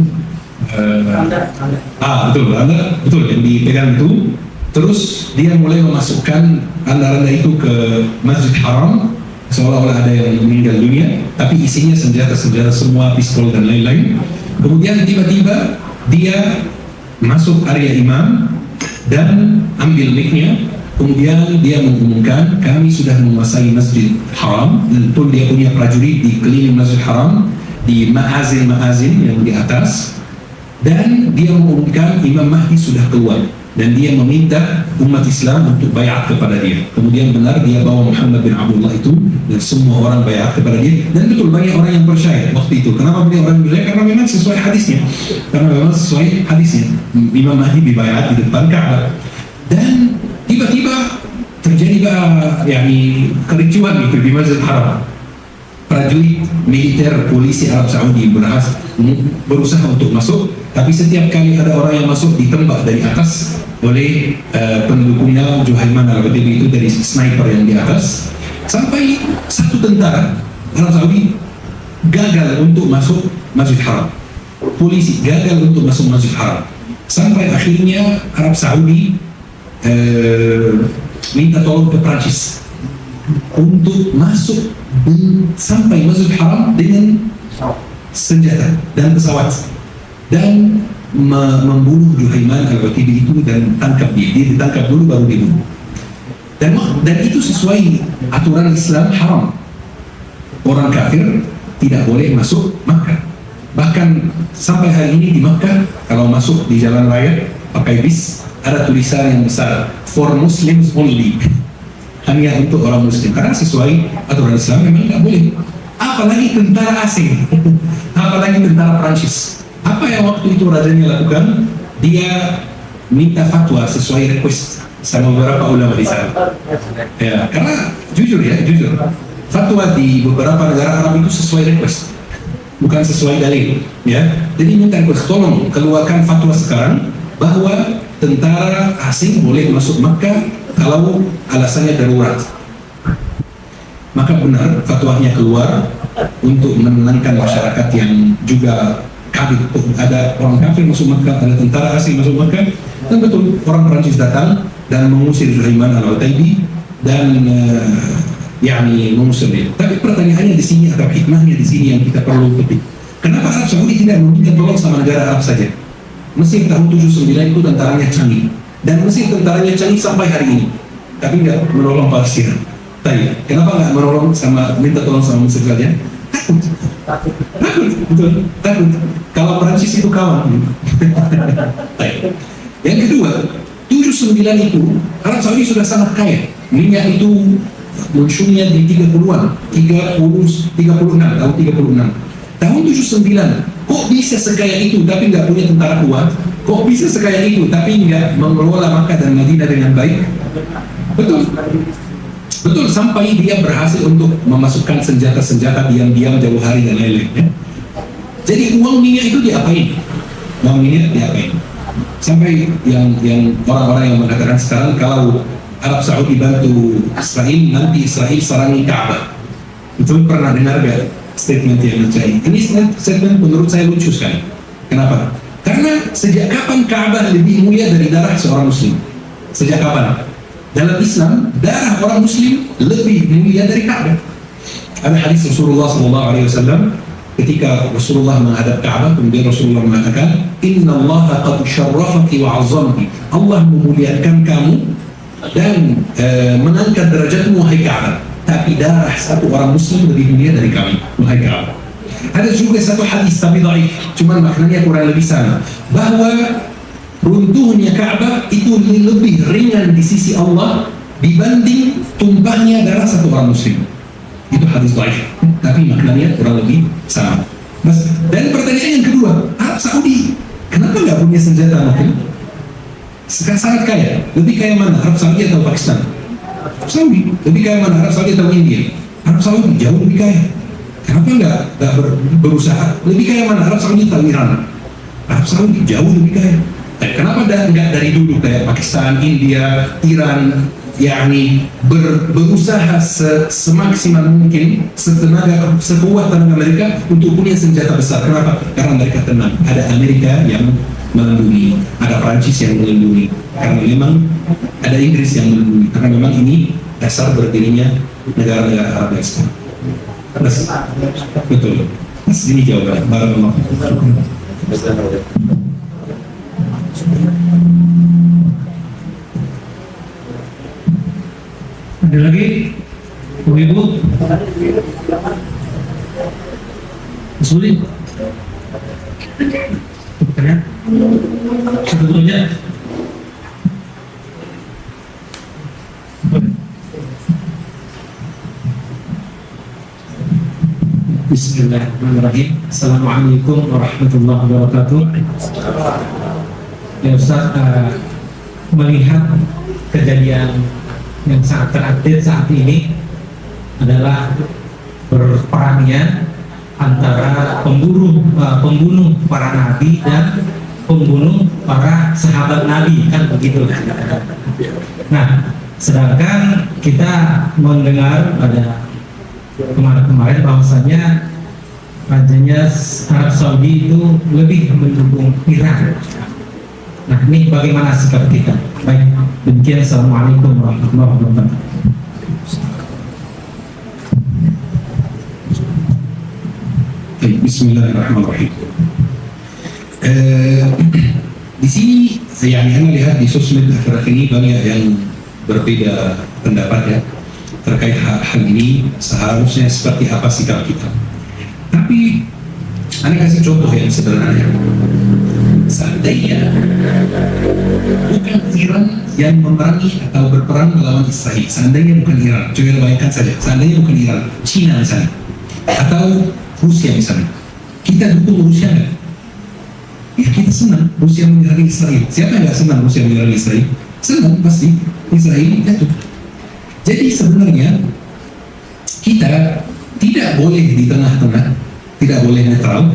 betul yang dipegang itu. Terus dia mulai memasukkan anda-anda itu ke Masjid Haram seolah-olah ada yang meninggal dunia, tapi isinya senjata-senjata semua, pistol dan lain-lain. Kemudian tiba-tiba dia masuk area imam dan ambil mic-nya, kemudian dia mengumumkan kami sudah menguasai Masjid Haram, dan pun dia punya prajurit di keliling Masjid Haram di ma'azin yang di atas, dan dia mengumumkan Imam Mahdi sudah keluar dan dia meminta umat Islam untuk bayat kepada dia. Kemudian benar dia bawa Muhammad bin Abdullah itu dan semua orang bayat kepada dia, dan betul banyak orang yang percaya waktu itu. Kenapa banyak orang percaya? Karena memang sesuai hadisnya, Imam Mahdi dibayat di depan Ka'bah. Dan tiba-tiba terjadi yakni kericuhan itu di Masjid Haram. Prajurit militer polisi Arab Saudi berusaha untuk masuk, tapi setiap kali ada orang yang masuk ditembak dari atas oleh pendukungnya Juhaiman Al-Hutaibi itu dari sniper yang di atas, sampai satu tentara Arab Saudi gagal untuk masuk Masjid Haram. Polisi gagal untuk masuk Masjid Haram, sampai akhirnya Arab Saudi minta tolong ke Prancis untuk masuk sampai Masjid Haram dengan senjata dan pesawat, dan membunuh Juhaiman Al-Hutaibi itu dan tangkap dia ditangkap dulu baru dibunuh. Dan itu sesuai aturan Islam haram. Orang kafir tidak boleh masuk Makkah. Bahkan sampai hari ini di Makkah kalau masuk di jalan raya pakai bis ada tulisan yang besar for Muslims only, hanya untuk orang Muslim, karena sesuai aturan Islam memang tidak boleh. Apalagi tentara asing, apalagi tentara Prancis. Apa yang waktu itu rajanya lakukan? Dia minta fatwa sesuai request sama beberapa ulama di sana. Ya, karena jujur, fatwa di beberapa negara Arab itu sesuai request, bukan sesuai dalil. Ya, jadi minta request, tolong keluarkan fatwa sekarang bahwa tentara asing boleh masuk Makkah kalau alasannya darurat. Maka benar fatwanya keluar untuk menenangkan masyarakat yang juga kabit. Ada orang kafir masuk Makkah, ada tentara asing masuk Makkah, dan betul orang Perancis datang dan mengusir Zuhaiman al-Utaibi dan mengusir dia. Tapi pertanyaannya di sini atau hikmahnya di sini yang kita perlu petik. Kenapa Arab Saudi tidak meminta tolong sama negara Arab saja? Mesir tahun 79 itu tentaranya canggih, dan Mesir tentaranya canggih sampai hari ini, tapi nggak menolong Palestina. Tapi kenapa nggak menolong sama minta tolong sama Mesir saja? Takut, betul, takut. Kalau Perancis itu kawan. Yang kedua, 79 itu Arab Saudi sudah sangat kaya. Minyak itu munculnya di 30-an, 36, tahun 36. Tahun 79, kok bisa sekaya itu tapi nggak punya tentara kuat? Kok bisa sekaya itu tapi nggak mengelola Makkah dan Madinah dengan baik? Betul, sampai dia berhasil untuk memasukkan senjata-senjata diam-diam jauh hari dan lain-lain. Ya. Jadi uang minyak itu diapain? Sampai yang orang-orang yang mengatakan sekarang kalau Arab Saudi bantu Israel, nanti Israel serangi Ka'bah. Itu pernah dengar gak statement yang mencari? Ini statement menurut saya lucu sekali. Kenapa? Karena sejak kapan Ka'bah lebih mulia dari darah seorang Muslim? Sejak kapan? Dalam Islam, darah orang Muslim lebih mulia dari Ka'bah. Ada hadis Rasulullah SAW ketika Rasulullah menghadap Ka'bah, kemudian Rasulullah mengatakan, Inna Allah qad syarrafaki wa azzamki. Allah memuliakan kamu dan mengangkat derajatmu, wahai Ka'bah. Tapi darah satu orang Muslim lebih mulia dari kami, wahai Ka'bah. Ada juga satu hadis tapi dhaif, cuman maknanya kurang lebih sama, bahwa runtuhnya Ka'bah itu lebih ringan di sisi Allah dibanding tumpahnya darah satu orang Muslim. Itu hadis dhaif, tapi maknanya kurang lebih sama. Dan pertanyaan yang kedua, Arab Saudi kenapa nggak punya senjata nuklir? Sekarang sangat kaya. Lebih kaya mana, Arab Saudi atau Pakistan? Arab Saudi. Lebih kaya mana, Arab Saudi atau India? Arab Saudi jauh lebih kaya. Kenapa nggak berusaha? Lebih kaya mana, Arab Saudi atau Iran? Arab Saudi jauh lebih kaya. Kenapa nggak dari dulu kayak Pakistan, India, Iran, berusaha semaksimal mungkin, sekuat tenaga mereka untuk punya senjata besar? Kenapa? Karena mereka tenang. Ada Amerika yang melindungi, ada Prancis yang melindungi, karena memang ada Inggris yang melindungi, karena memang ini dasar berdirinya negara-negara Arab yang sekarang. Betul. Ini jawaban. Barakallahu. Ada lagi? Ibu? Sulit. Sebetulnya Bismillahirrahmanirrahim. Assalamualaikum warahmatullahi wabarakatuh. Ya Ustaz, melihat kejadian yang sangat terupdate saat ini adalah berperangnya antara pembunuh para nabi dan pembunuh para sahabat nabi, kan begitu. Nah, sedangkan kita mendengar pada kemarin bahwasanya rajanya Arab Saudi itu lebih mendukung Iran. Nah, ini bagaimana sikap kita? Baik, demikian. Assalamualaikum warahmatullahi wabarakatuh. Bismillahirrahmanirrahim. Di sini Anda lihat di sosmed akhir-akhir ini banyak yang berbeda pendapat ya terkait hal ini, seharusnya seperti apa sikap kita. Tapi Anda kasih contoh yang sederhana. Seandainya bukan Iran yang memerangi atau berperang melawan Israel, seandainya bukan Iran, coba bayangkan saja, seandainya bukan Iran, Cina misalnya, atau Rusia misalnya, kita dukung Rusia nggak? Ya kita senang Rusia menyerang Israel. Siapa yang nggak senang Rusia menyerang Israel? senang pasti Israel jatuh. Jadi sebenarnya kita tidak boleh di tengah-tengah, tidak boleh netral,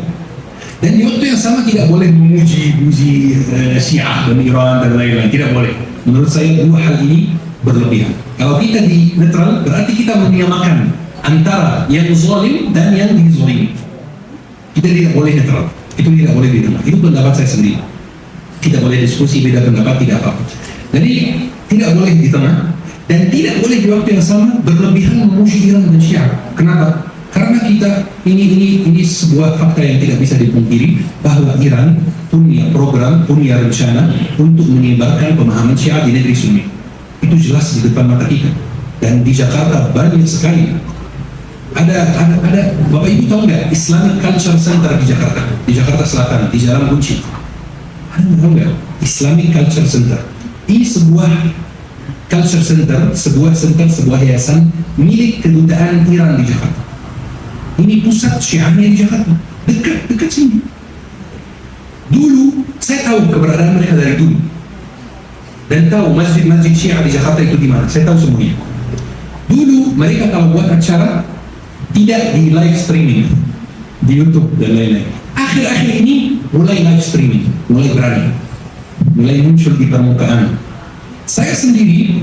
dan di waktu yang sama tidak boleh memuji-puji Syiah dan Iran dan lain-lain, tidak boleh. Menurut saya dua hal ini berlebihan. Kalau kita di netral berarti kita menyamakan antara yang zalim dan yang dizalimi. Kita tidak boleh netral, itu tidak boleh di tengah. Itu pendapat saya sendiri. Tidak boleh diskusi beda pendapat, tidak apa-apa. Jadi tidak boleh di tengah, dan tidak boleh di waktu yang sama berlebihan memuji Iran dan Syiah. Kenapa? Karena kita ini sebuah fakta yang tidak bisa dipungkiri bahwa Iran punya program, punya rencana untuk menyebarkan pemahaman Syiah di negeri Sunni. Itu jelas di depan mata kita. Dan di Jakarta banyak sekali. Ada Bapak Ibu tahu nggak Islamic Culture Center di Jakarta Selatan, di Jalan Kunci. Ada nggak tahu nggak Islamic Culture Center? Ini sebuah culture center, sebuah yayasan milik kedutaan Iran di Jakarta. Ini pusat Syiahnya di Jakarta, dekat sini. Dulu saya tahu keberadaan mereka dari dulu, dan tahu masjid-masjid Syiah di Jakarta itu di mana. Saya tahu semuanya. Dulu mereka kalau buat acara tidak di live streaming di YouTube dan lain-lain. Akhir-akhir ini mulai live streaming, mulai berani, mulai muncul di permukaan. Saya sendiri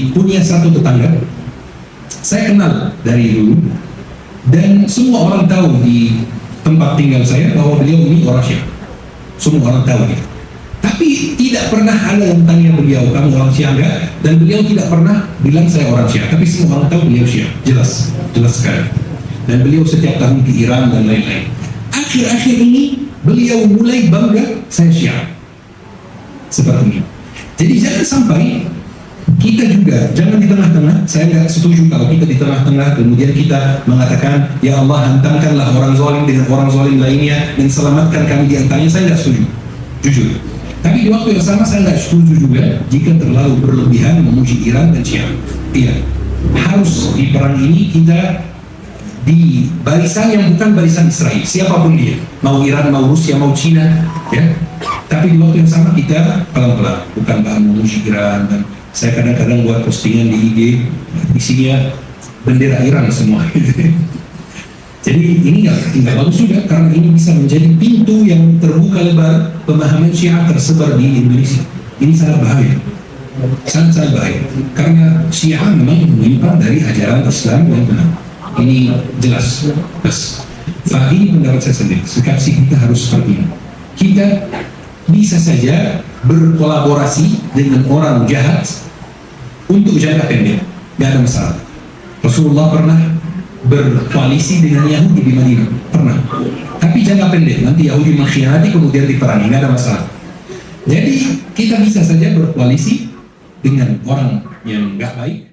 punya satu tetangga, saya kenal dari dulu, dan semua orang tahu di tempat tinggal saya bahwa beliau ini orang Syiah. Semua orang tahu gitu. Tapi tidak pernah ada yang tanya beliau, kamu orang Syiah enggak? Dan beliau tidak pernah bilang saya orang Syiah. Tapi semua orang tahu beliau Syiah, jelas sekali. Dan beliau setiap tahun ke Iran dan lain-lain. Akhir-akhir ini beliau mulai bangga saya Syiah. Seperti ini. Jadi jangan sampai kita juga, jangan di tengah-tengah. Saya nggak setuju kalau kita di tengah-tengah kemudian kita mengatakan ya Allah hantamkanlah orang zalim dengan orang zalim lainnya dan selamatkan kami di antaranya. Saya nggak setuju, jujur. Tapi di waktu yang sama saya nggak setuju juga jika terlalu berlebihan memuji Iran dan Syiah. Iya, harus di perang ini kita di barisan yang bukan barisan Israel, siapapun dia, mau Iran, mau Rusia, mau Cina, ya. Tapi di waktu yang sama kita pelan-pelan, bukan bahan memuji Iran. Dan saya kadang-kadang buat postingan di IG, isinya bendera Iran semua. Jadi ini nggak bagus juga, karena ini bisa menjadi pintu yang terbuka lebar pemahaman Syiah tersebar di Indonesia. Ini sangat bahaya, sangat bahaya, karena Syiah memang menyimpang dari ajaran Islam yang benar. Ini jelas. Ini pendapat saya sendiri. Sikap kita harus seperti ini. Kita bisa saja berkolaborasi dengan orang jahat untuk jangka pendek, nggak ada masalah. Rasulullah pernah berkoalisi dengan Yahudi di Madinah, pernah. Tapi jangka pendek, nanti Yahudi mengkhianati kemudian diperangi, nggak ada masalah. Jadi kita bisa saja berkoalisi dengan orang yang nggak baik